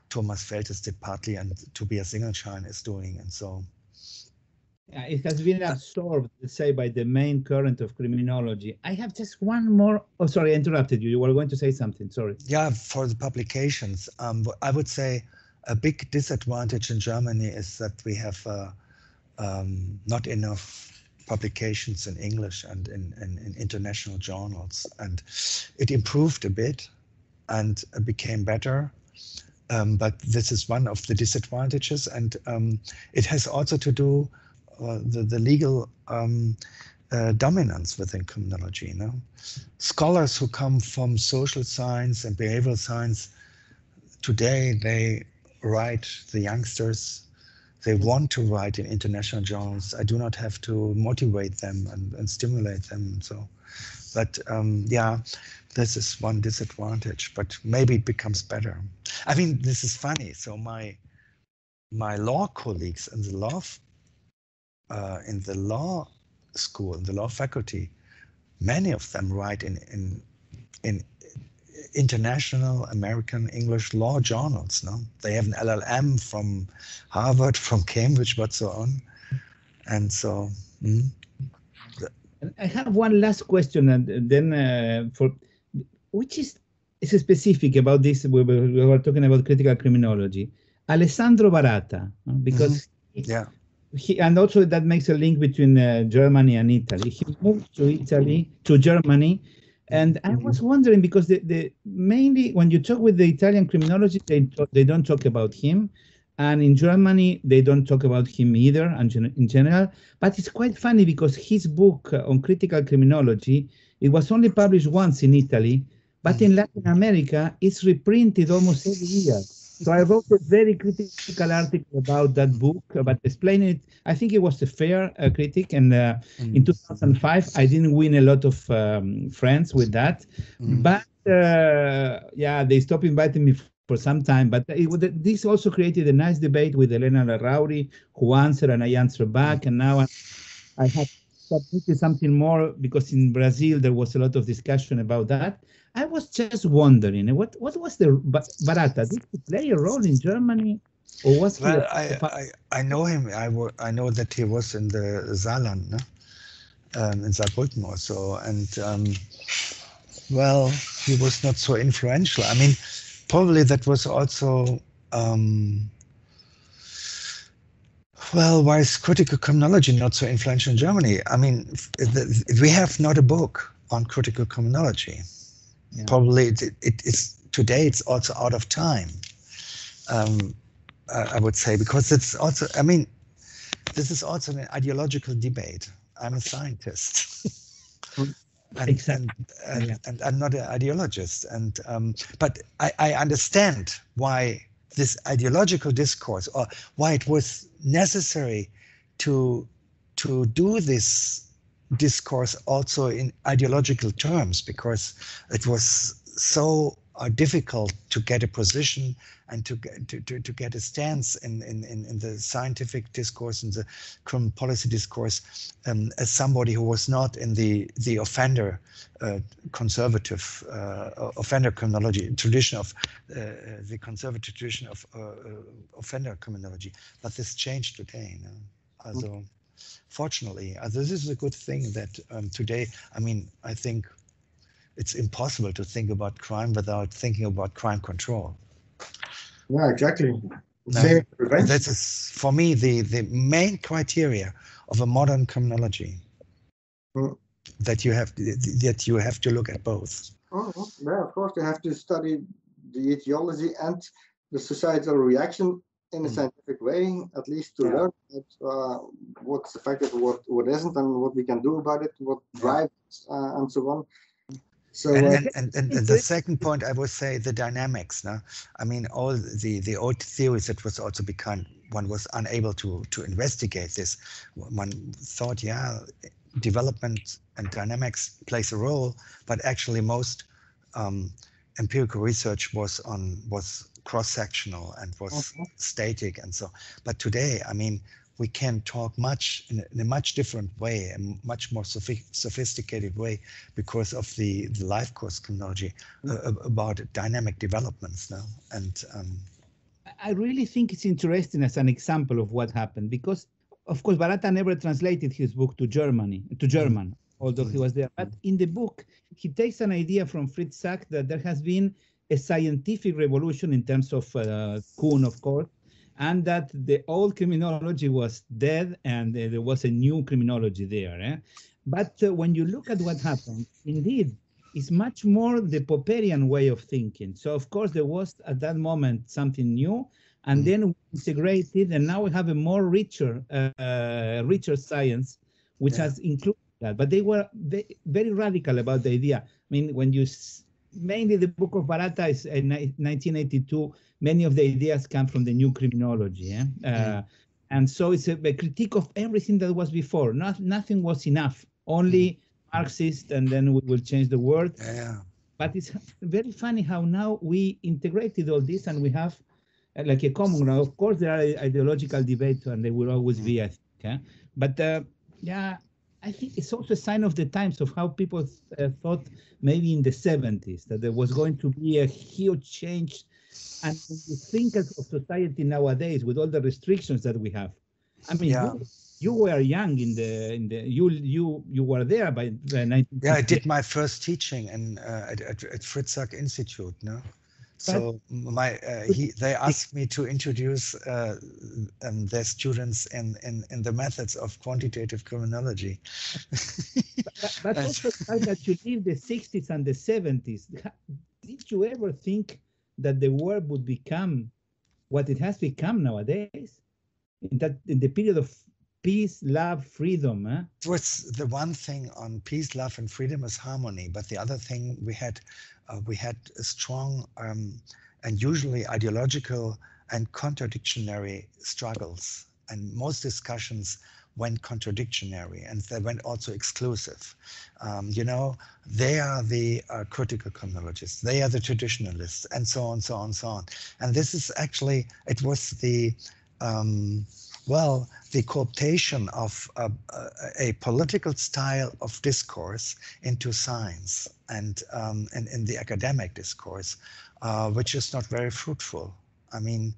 Thomas Feltes did partly, and Tobias Singelschein is doing, and so.
It has been absorbed, let's say, by the main current of criminology. I have just one more. Oh, sorry, I interrupted you. You were going to say something. Sorry.
Yeah, for the publications, I would say a big disadvantage in Germany is that we have not enough publications in English and in international journals. And it improved a bit and became better. But this is one of the disadvantages. And it has also to do the legal dominance within criminology. You know? Scholars who come from social science and behavioral science, today they write, the youngsters, they want to write in international journals. I do not have to motivate them and stimulate them. So, but yeah, this is one disadvantage, but maybe it becomes better. I mean, this is funny. So my law colleagues in the law school, in the law faculty, many of them write in international American English law journals. No, they have an LLM from Harvard, from Cambridge, but so on, and so.
I have one last question, and then for which is specific about this. We were talking about critical criminology. Alessandro Baratta, because and also that makes a link between Germany and Italy. He moved to Germany. And I was wondering, because the mainly when you talk with the Italian criminology, they don't talk about him, and in Germany they don't talk about him either, in general. But it's quite funny because his book on critical criminology, it was only published once in Italy, but in Latin America it's reprinted almost every year. So I wrote a very critical article about that book, but explaining it. I think it was a fair critic, and in 2005 I didn't win a lot of friends with that. But yeah, they stopped inviting me for some time. But this also created a nice debate with Elena Larrauri, who answered and I answered back. And now I have submitted something more, because in Brazil there was a lot of discussion about that. I was just wondering, what was the Baratta? Did he play a role in Germany, or was he?
Well, I know him. I know that he was in the Saarland, no? In Saarbrücken also, and well, he was not so influential. I mean, probably that was also. Well, why is critical criminology not so influential in Germany? I mean, we have not a book on critical criminology. Yeah. Probably it is today. It's also out of time. I would say, because it's also. I mean, this is also an ideological debate. I'm a scientist,
Exactly.
And I'm not an ideologist, but I understand why this ideological discourse, or why it was necessary to do this discourse also in ideological terms, because it was so difficult to get a position and to get a stance in the scientific discourse and the criminal policy discourse, as somebody who was not in the offender conservative offender criminology tradition of the conservative tradition of offender criminology. But this changed today. Also, fortunately, this is a good thing that today, I mean, I think it's impossible to think about crime without thinking about crime control.
Yeah, exactly.
That is, for me, the main criteria of a modern criminology. That you have to look at both.
Oh, yeah, of course, they have to study the etiology and the societal reaction in a scientific way, at least to learn what's effective, what isn't, and what we can do about it, what drives, and so on. So,
and the second point, I would say the dynamics. No? I mean, all the old theories that was also one was unable to investigate this. One thought, development and dynamics plays a role, but actually most empirical research was cross-sectional and was static and so. But today, I mean, we can talk in a much different way, a much more sophisticated way, because of the life course criminology about dynamic developments now. And
I really think it's interesting as an example of what happened, because of course Baratta never translated his book to German, although he was there. But in the book, he takes an idea from Fritz Sack that there has been a scientific revolution in terms of Kuhn, of course, and that the old criminology was dead and there was a new criminology there. But when you look at what happened, indeed, it's much more the Popperian way of thinking. So, of course, there was at that moment something new, and then we integrated, and now we have a more richer science, which has included that. But they were very radical about the idea. I mean, when you mainly the book of Baratta is in 1982. Many of the ideas come from the new criminology. And so it's a critique of everything that was before. Nothing was enough, only Marxist, and then we will change the word. But it's very funny how now we integrated all this and we have like a common ground. Of course, there are ideological debates and they will always be, I think. But I think it's also a sign of the times of how people thought maybe in the 70s that there was going to be a huge change. And when you think of society nowadays with all the restrictions that we have, I mean, you were young you were there by 1950.
Yeah, I did my first teaching at Fritz Sack Institute. No. So they asked me to introduce their students in the methods of quantitative criminology.
but also that you lived the 60s and the 70s. Did you ever think that the world would become what it has become nowadays? In the period of peace, love, freedom.
It was the one thing on peace, love, and freedom is harmony. But the other thing we had a strong and usually ideological and contradictory struggles, and most discussions went contradictory, and they went also exclusive. They are the critical criminologists, they are the traditionalists, and so on, so on, so on. And this is actually, it was the cooptation of a political style of discourse into science and in the academic discourse, which is not very fruitful. I mean,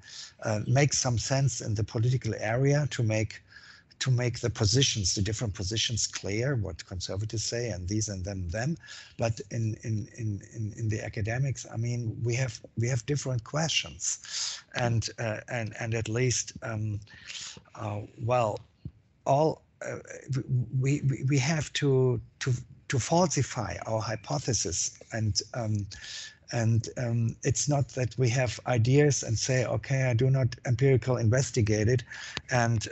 makes some sense in the political area to make the positions, the different positions clear, what conservatives say and these and them. But in the academics, I mean, we have different questions, and at least we have to falsify our hypothesis and And it's not that we have ideas and say, okay, I do not empirical investigate it, and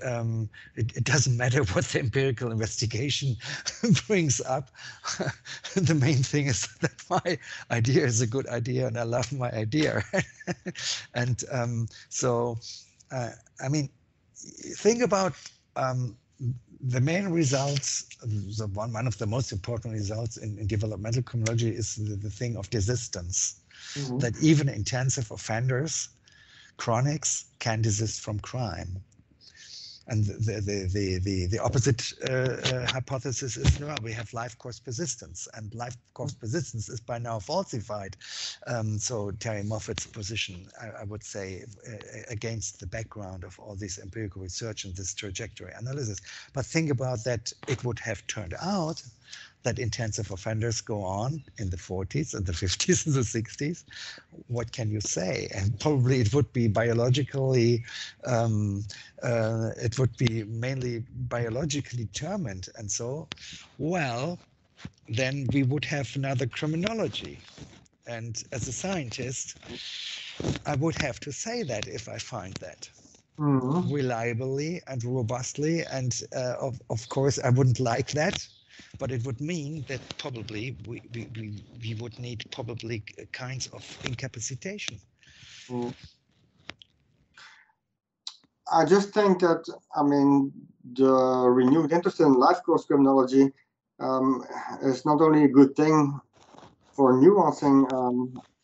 it doesn't matter what the empirical investigation brings up. The main thing is that my idea is a good idea and I love my idea. And so, I mean, think about the main results. One of the most important results in developmental criminology is the thing of desistance. Mm-hmm. That even intensive offenders, chronics, can desist from crime. And the opposite hypothesis is, no, we have life course persistence, and life course persistence is by now falsified. So Terry Moffat's position, I would say, against the background of all this empirical research and this trajectory analysis. But think about that, it would have turned out that intensive offenders go on in the 40s and the 50s and the 60s. What can you say? And probably it would be biologically, it would be mainly biologically determined. And so, well, then we would have another criminology. And as a scientist, I would have to say that if I find that. Mm-hmm. Reliably and robustly. And of course, I wouldn't like that. But it would mean that probably we would need probably kinds of incapacitation.
I just think that, I mean, the renewed interest in life course criminology is not only a good thing for nuancing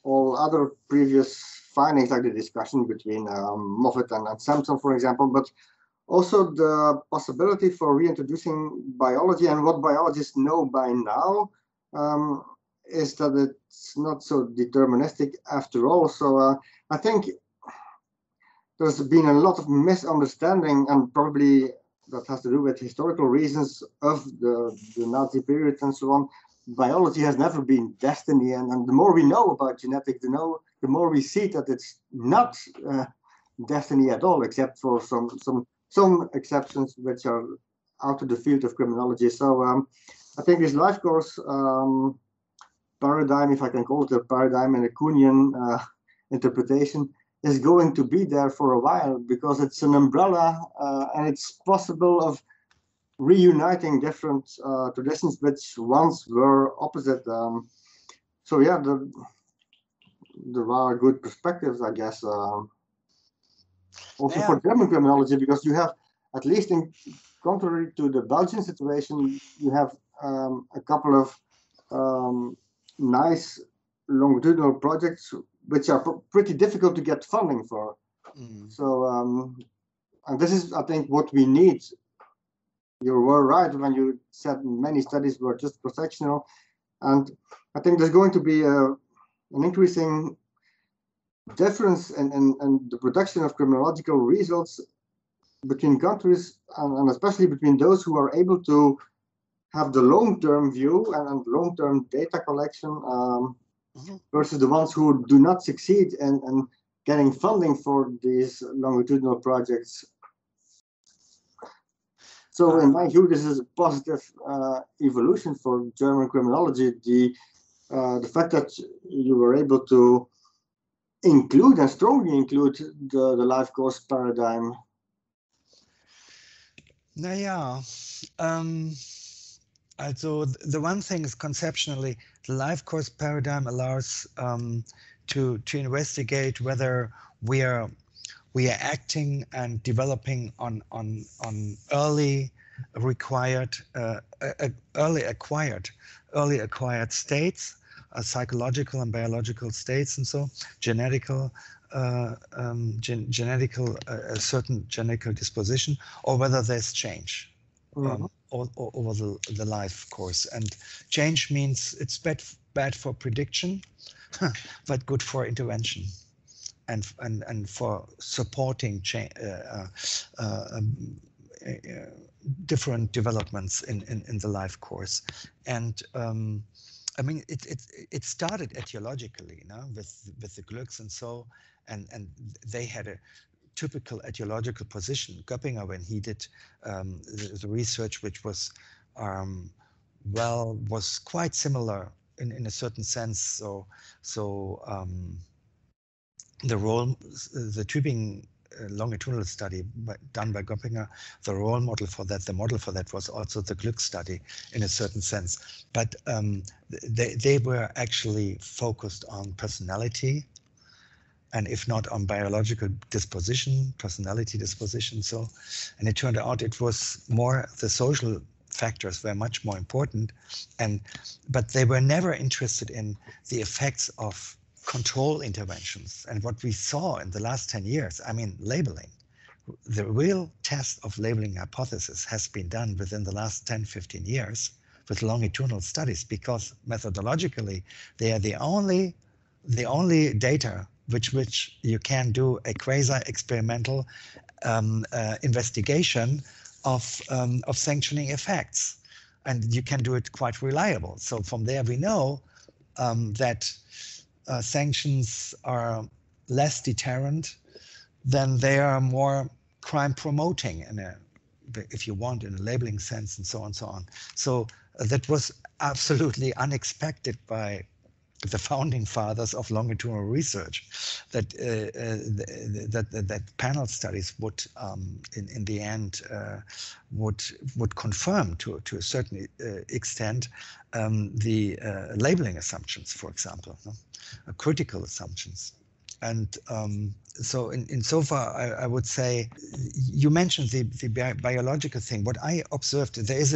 all other previous findings, like the discussion between Moffat and Sampson, for example, but also the possibility for reintroducing biology. And what biologists know by now is that it's not so deterministic after all. So I think there's been a lot of misunderstanding, and probably that has to do with historical reasons of the Nazi period and so on. Biology has never been destiny, and the more we know about genetics, the more we see that it's not destiny at all, except for some exceptions which are out of the field of criminology. So I think this life course paradigm, if I can call it a paradigm in a Kuhnian interpretation, is going to be there for a while, because it's an umbrella and it's possible of reuniting different traditions which once were opposite. So yeah, there are good perspectives, I guess. Also for German criminology, because you have, at least in contrary to the Belgian situation, you have a couple of nice longitudinal projects which are pretty difficult to get funding for. So, and this is, I think, what we need. You were right when you said many studies were just cross-sectional, and I think there's going to be an increasing difference in the production of criminological results between countries, and especially between those who are able to have the long-term view and long-term data collection versus the ones who do not succeed in getting funding for these longitudinal projects. So in my view, this is a positive evolution for German criminology. The fact that you were able to include and strongly include the life course paradigm.
Naja, also the one thing is, conceptually, the life course paradigm allows to investigate whether we are acting and developing on early acquired states, psychological and biological states, and so a certain genetical disposition, or whether there's change over the life course. And change means it's bad for prediction, but good for intervention and for supporting different developments in the life course. And I mean, it started etiologically, you know, with the Glücks and so, and they had a typical etiological position. Göppinger, when he did the research, which was was quite similar in a certain sense. The Tübingen longitudinal study done by Goppinger, the role model for that, the model for that was also the Glück study in a certain sense. But they were actually focused on personality, and if not on biological disposition, personality disposition. So, and it turned out it was more the social factors were much more important, but they were never interested in the effects of control interventions. And what we saw in the last 10 years, I mean, labeling, the real test of labeling hypothesis has been done within the last 10, 15 years with longitudinal studies, because methodologically, they are the only data which you can do a quasi-experimental investigation of sanctioning effects. And you can do it quite reliable. So from there we know that sanctions are less deterrent than they are more crime promoting, if you want, in a labeling sense, and so on and so on. So that was absolutely unexpected by the founding fathers of longitudinal research, that that panel studies would in the end would confirm to a certain extent the labeling assumptions, for example, critical assumptions. And so insofar, I would say, you mentioned the biological thing. What I observed, there is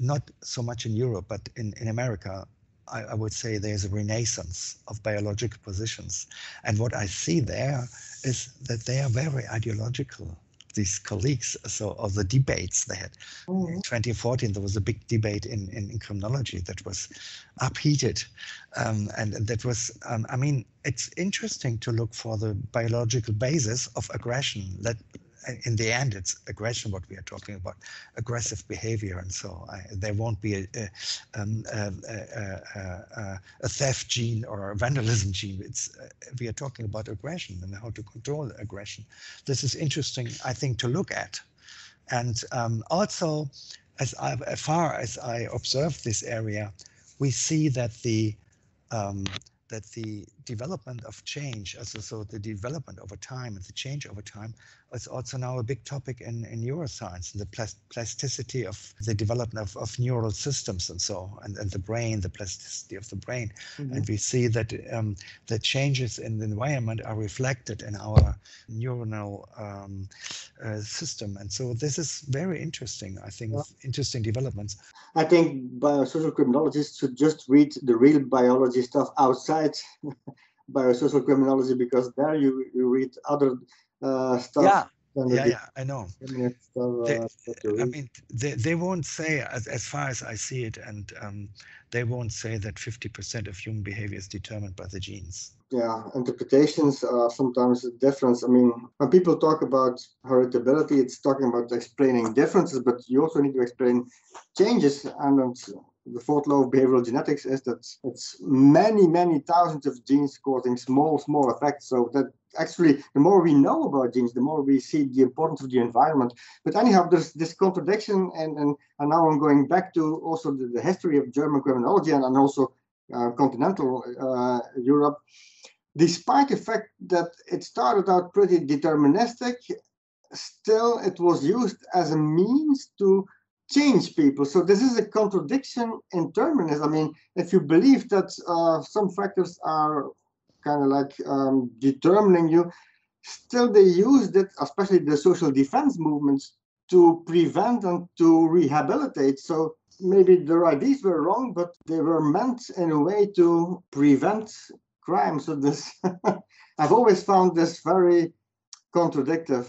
not so much in Europe, but in America, I would say there's a renaissance of biological positions. And what I see there is that they are very ideological, these colleagues. So, of the debates they had. In 2014, there was a big debate in criminology that was upheated. And that was, I mean, it's interesting to look for the biological basis of aggression. That in the end, it's aggression, what we are talking about, aggressive behavior. And so there won't be a theft gene or a vandalism gene. We are talking about aggression and how to control aggression. This is interesting, I think, to look at. And also, as far as I observe this area, we see that the development of change, so the development over time and the change over time, is also now a big topic in neuroscience, the plasticity of the development of neural systems and so, and the brain, the plasticity of the brain. And we see that the changes in the environment are reflected in our neuronal system. And so this is very interesting, I think, interesting developments.
I think biosocial criminologists should just read the real biology stuff outside biosocial criminology, because there you read other stuff.
Yeah, I know. I mean, they won't say, as far as I see it, and they won't say that 50% of human behavior is determined by the genes.
Yeah, interpretations are sometimes a difference. I mean, when people talk about heritability, it's talking about explaining differences, but you also need to explain changes. And the fourth law of behavioral genetics is that it's many, many thousands of genes causing small effects. So that actually, the more we know about genes, the more we see the importance of the environment. But anyhow, there's this contradiction, and now I'm going back to also the history of German criminology and also continental Europe. Despite the fact that it started out pretty deterministic, still it was used as a means to change people. So this is a contradiction in determinism. I mean, if you believe that some factors are kind of like determining you, still they used it, especially the social defense movements, to prevent and to rehabilitate. So maybe their ideas were wrong, but they were meant in a way to prevent crime. So this, I've always found this very contradictory.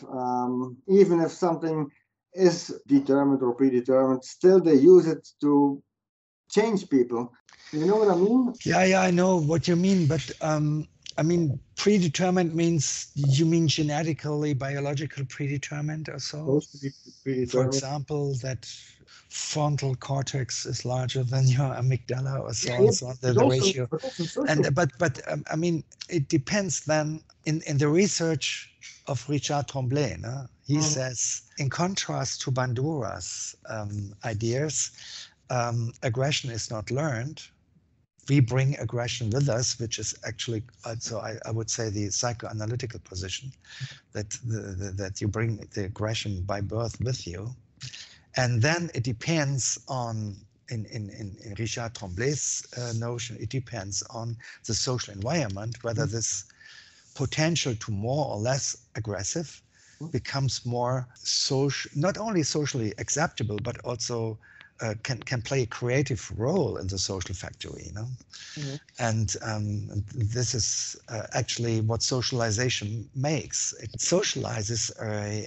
Even if something is determined or predetermined, still they use it to change people. You know what I mean?
Yeah, I know what you mean, but I mean, predetermined means, you mean genetically, biological predetermined or so? For example, that frontal cortex is larger than your amygdala or so on, so on, the ratio. But I mean, it depends then in the research of Richard Tremblay. No? He says, in contrast to Bandura's ideas, aggression is not learned. we bring aggression with us, which is actually also, I would say, the psychoanalytical position, that that you bring the aggression by birth with you. And then it depends on, in Richard Tremblay's notion, it depends on the social environment, whether this potential to more or less aggressive becomes more social, not only socially acceptable, but also can play a creative role in the social factory, you know. And this is actually what socialization makes. It socializes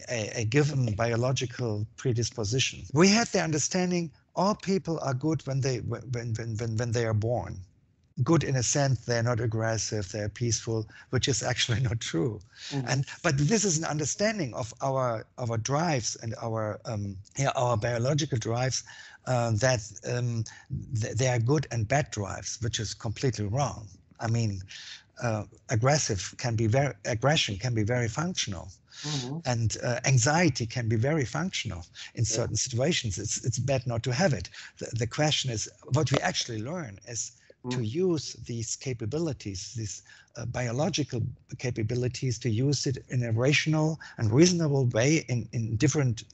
a given biological predisposition. We had the understanding all people are good when they are born. Good in a sense, they're not aggressive, they're peaceful, which is actually not true. But this is an understanding of our drives and our biological drives, that they are good and bad drives, which is completely wrong. I mean, aggression can be very functional. And anxiety can be very functional in certain situations. It's bad not to have it. The question is, what we actually learn is to use these capabilities, these biological capabilities, to use it in a rational and reasonable way in different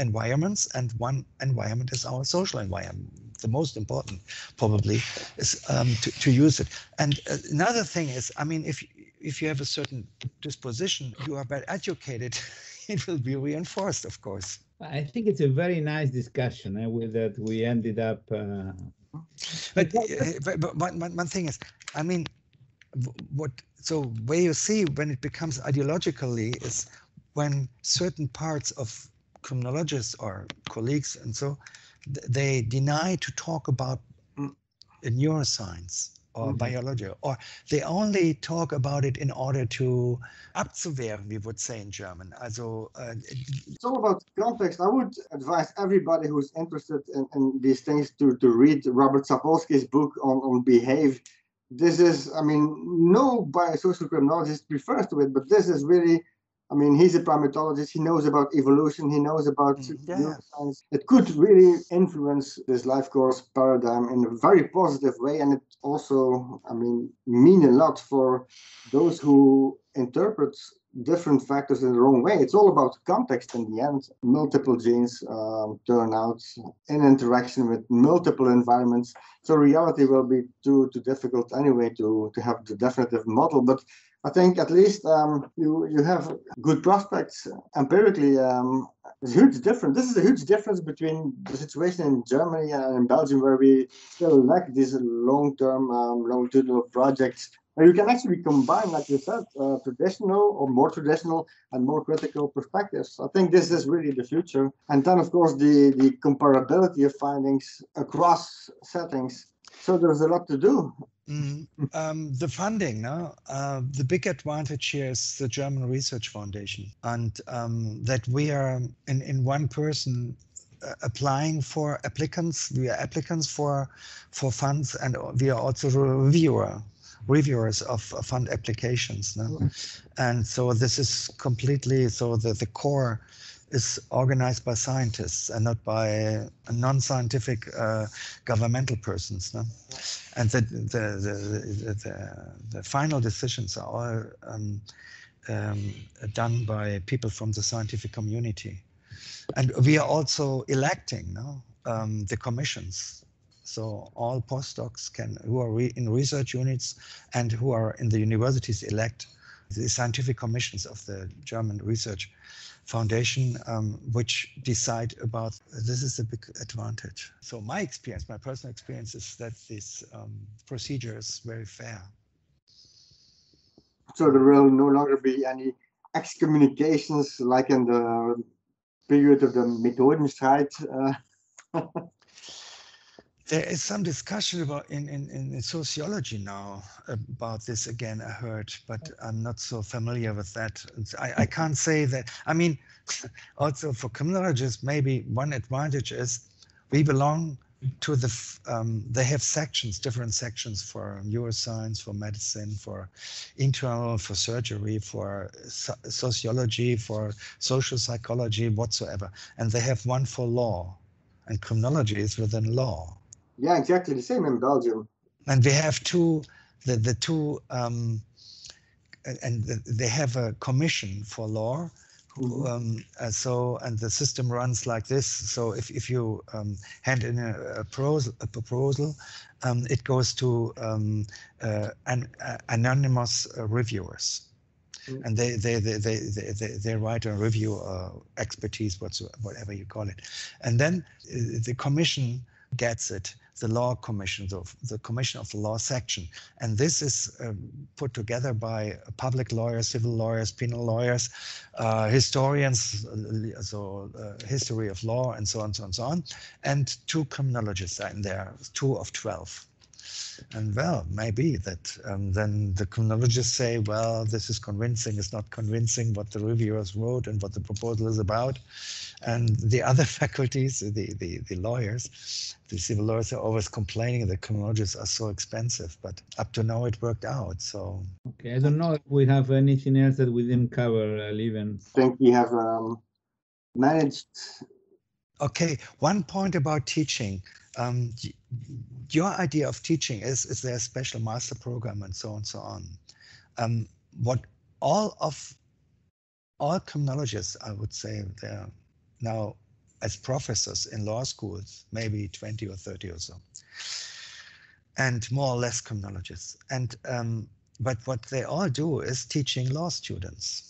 environments. And one environment is our social environment. The most important probably is to use it. And another thing is, I mean, if you have a certain disposition, you are better educated, it will be reinforced, of course.
I think it's a very nice discussion with that we ended up.
But one thing is, I mean, so where you see when it becomes ideologically is when certain parts of criminologists or colleagues and so they deny to talk about neuroscience or biology, or they only talk about it in order to abzuwehren, we would say in German. Also,
it's all about context. I would advise everybody who's interested in these things to read Robert Sapolsky's book on behave. This is, I mean, no biosocial criminologist refers to it, but this is really, I mean, he's a primatologist. He knows about evolution. He knows about neuroscience. It could really influence this life course paradigm in a very positive way. And it also, I mean a lot for those who interpret different factors in the wrong way. It's all about context in the end. Multiple genes turn out in interaction with multiple environments. So reality will be too difficult anyway to have the definitive model. But I think at least you have good prospects empirically. There's a huge difference. This is a huge difference between the situation in Germany and in Belgium, where we still lack these long-term, longitudinal projects. Where you can actually combine, like you said, traditional or more traditional and more critical perspectives. I think this is really the future. And then, of course, the comparability of findings across settings. So there's a lot to do.
The funding, no? The big advantage here is the German Research Foundation, and that we are in one person applying for applicants. We are applicants for funds, and we are also reviewers of fund applications. No? And so this is completely, so the core is organized by scientists and not by non-scientific governmental persons. No? And the final decisions are all done by people from the scientific community. And we are also electing the commissions. So all postdocs who are in research units and who are in the universities elect the scientific commissions of the German Research Foundation, which decide about. This is a big advantage. So my experience, my personal experience, is that this procedure is very fair.
So there will no longer be any excommunications like in the period of the Methodenstreit.
There is some discussion about in sociology now about this again, I heard, but I'm not so familiar with that. I can't say that. I mean, also for criminologists, maybe one advantage is we belong to they have sections, different sections for neuroscience, for medicine, for internal, for surgery, for sociology, for social psychology, whatsoever. And they have one for law, and criminology is within law.
Yeah, exactly the same in Belgium.
And we have the two, and they have a commission for law. And the system runs like this. So if you hand in a proposal, it goes to anonymous reviewers, and they write a review, expertise, whatever you call it, and then the commission gets it. The law commission, the commission of the law section. And this is put together by public lawyers, civil lawyers, penal lawyers, historians, so history of law, and so on, so on, so on. And 2 criminologists are in there, 2 of 12. And well, maybe that then the criminologists say, well, this is convincing, it's not convincing what the reviewers wrote and what the proposal is about. And the other faculties, the lawyers, the civil lawyers, are always complaining that criminologists are so expensive, but up to now it worked out. So
okay, I don't know if we have anything else that we didn't cover, Lieven.
I think we have managed.
Okay, one point about teaching. Your idea of teaching is there a special master program and so on and so on. What all criminologists, I would say, they're now as professors in law schools, maybe 20 or 30 or so, and more or less criminologists. And but what they all do is teaching law students.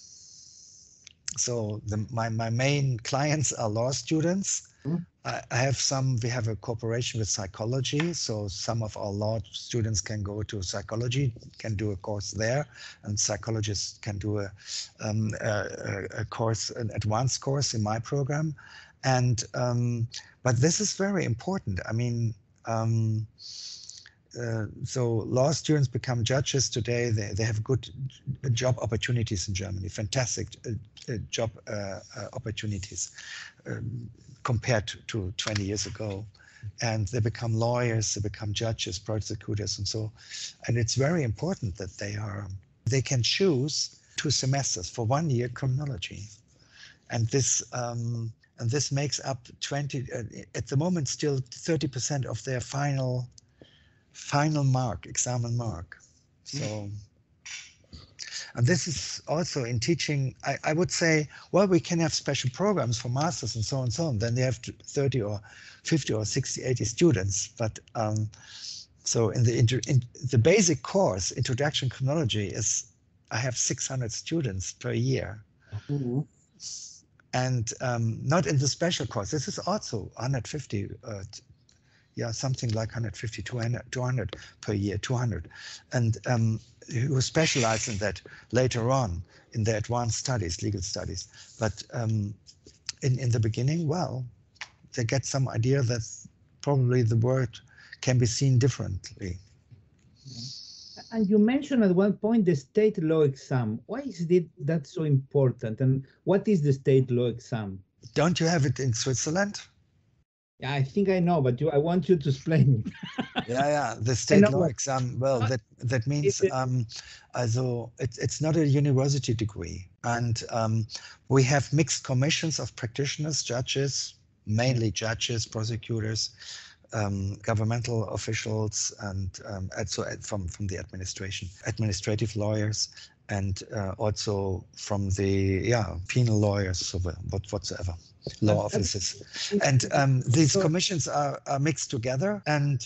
So my main clients are law students. We have a cooperation with psychology, so some of our law students can go to psychology, can do a course there, and psychologists can do a course, an advanced course in my program. And but this is very important. I mean, so law students become judges today. They have good job opportunities in Germany, fantastic job opportunities compared to 20 years ago. And they become lawyers, they become judges, prosecutors, and so. And it's very important that they can choose 2 semesters for 1 year criminology. And this makes up 20, at the moment, still 30% of their final mark, examen mark. So, and this is also in teaching, I would say, well, we can have special programs for masters and so on and so on. Then they have 30 or 50 or 60, 80 students. But so in the basic course, Introduction to Criminology, I have 600 students per year.
Mm-hmm.
And not in the special course. This is also 150, something like 150, 200 per year, 200. And who specialize in that later on in their advanced studies, legal studies. But in the beginning, well, they get some idea that probably the world can be seen differently.
And you mentioned at one point the state law exam. Why is that so important? And what is the state law exam?
Don't you have it in Switzerland?
Yeah, I think I know, but I want you to explain it.
Yeah, the state law exam. Well, that means also it's not a university degree, and we have mixed commissions of practitioners, judges, mainly judges, prosecutors, governmental officials, and also from the administration, administrative lawyers, and also from the penal lawyers, so whatsoever. Law offices. And these commissions are mixed together, and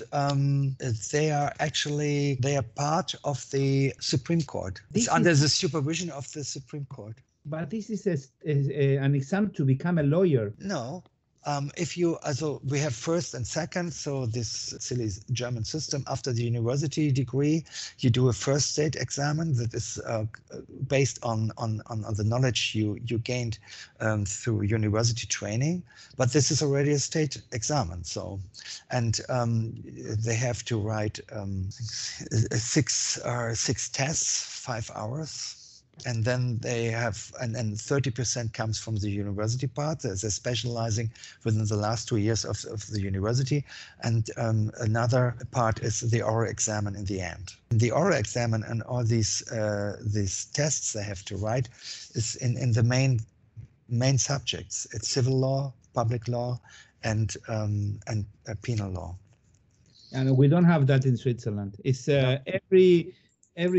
they are part of the Supreme Court. It's under the supervision of the Supreme Court.
But this is an exam to become a lawyer.
No. We have first and second, so this silly German system. After the university degree, you do a first state examen that is based on the knowledge you gained through university training. But this is already a state examen. So, and they have to write 6 tests, 5 hours. And then they have, and 30% comes from the university part. They're specializing within the last 2 years of the university. And another part is the oral examen in the end. The oral examen and all these tests they have to write is in the main subjects. It's civil law, public law, and penal law.
And we don't have that in Switzerland. It's every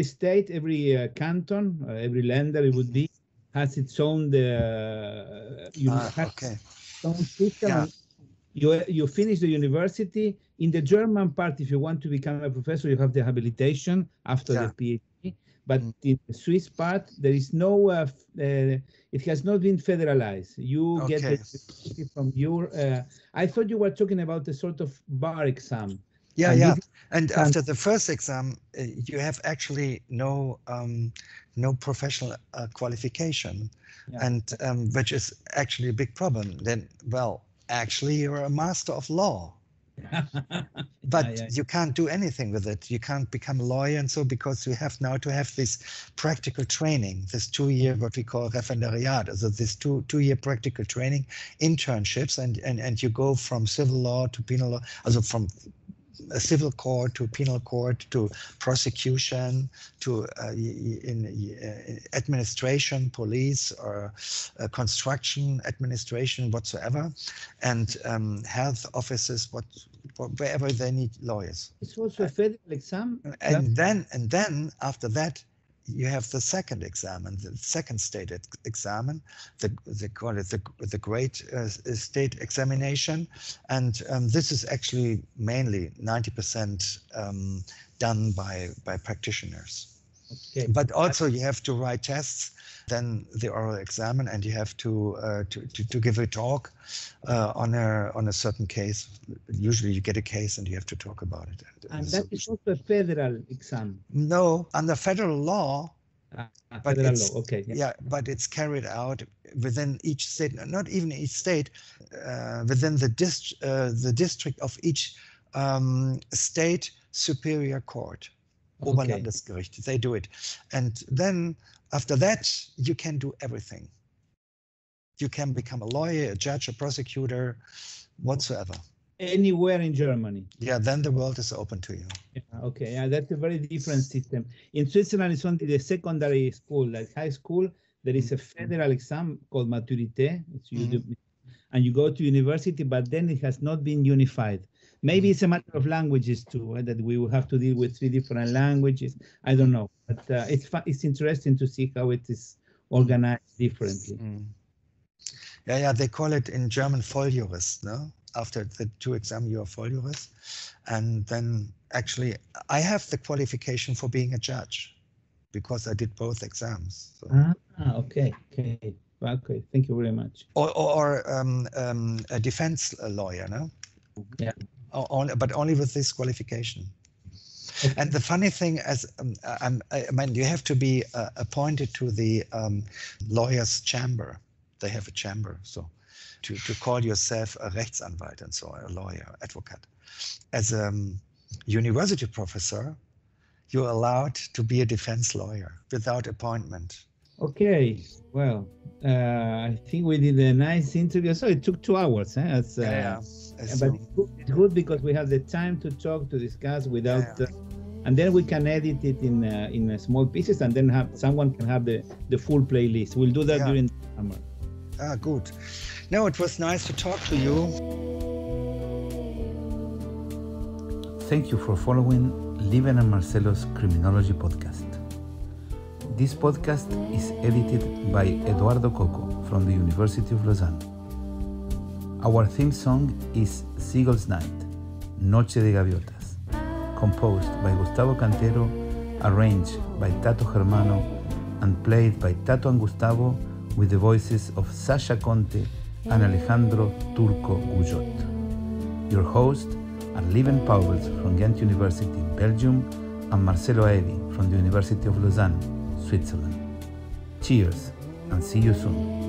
state, every canton, every länder it would be, has its own
Okay.
own system.
Yeah.
And you finish the university. In the German part, if you want to become a professor, you have the habilitation after the PhD. But in the Swiss part, there is no, it has not been federalized. You get the certificate from your, I thought you were talking about a sort of bar exam.
Yeah. And after the first exam, you have actually no professional qualification, and which is actually a big problem. Then, well, actually, you're a master of law. But you can't do anything with it. You can't become a lawyer, and so because you have now to have this practical training, this 2-year what we call referendariat, so this two-year practical training, internships, and you go from civil law to penal law, also from a civil court to penal court to prosecution to administration, police, or construction administration, whatsoever, and health offices, wherever they need lawyers.
It's also a federal exam.
And then after that, you have the second exam, and the second state exam, they call it the great state examination, and this is actually mainly 90% done by practitioners.
Okay.
But also you have to write tests, then the oral exam, and you have to give a talk on a certain case. Usually you get a case and you have to talk about it.
And that is also a federal exam.
No, under federal law. But
federal law, okay.
Yeah, but it's carried out within each state, not even each state, within the district of each state superior court. Oberlandesgericht, they do it. And then after that, you can do everything. You can become a lawyer, a judge, a prosecutor, whatsoever.
Anywhere in Germany.
Yeah, then the world is open to you.
Yeah, okay, yeah, that's a very different system. In Switzerland, it's only the secondary school, like high school. There is a federal exam called Maturité. And you go to university, but then it has not been unified. Maybe it's a matter of languages too, that we will have to deal with 3 different languages. I don't know, but it's interesting to see how it is organized differently.
Yeah, they call it in German Volljurist, no? After the 2 exams, you are Volljurist. And then actually, I have the qualification for being a judge because I did both exams. So.
Okay. Thank you very much.
Or a defense lawyer, no?
Yeah.
But only with this qualification. Okay. And the funny thing is, you have to be appointed to the lawyer's chamber. They have a chamber, so to call yourself a Rechtsanwalt and so on, a lawyer, advocate. As a university professor, you're allowed to be a defense lawyer without appointment.
Okay, well, I think we did a nice interview. So it took 2 hours. But it's good because we have the time to talk, to discuss without, and then we can edit it in small pieces, and then someone can have the full playlist. We'll do that during the summer.
Good. No, it was nice to talk to you.
Thank you for following Liven and Marcelo's Criminology podcast. This podcast is edited by Eduardo Coco from the University of Lausanne. Our theme song is Seagull's Night, Noche de Gaviotas, composed by Gustavo Cantero, arranged by Tato Germano, and played by Tato and Gustavo with the voices of Sasha Conte and Alejandro Turco Gujot. Your hosts are Liven Pauwels from Ghent University in Belgium and Marcelo Aevi from the University of Lausanne, Switzerland. Cheers and see you soon.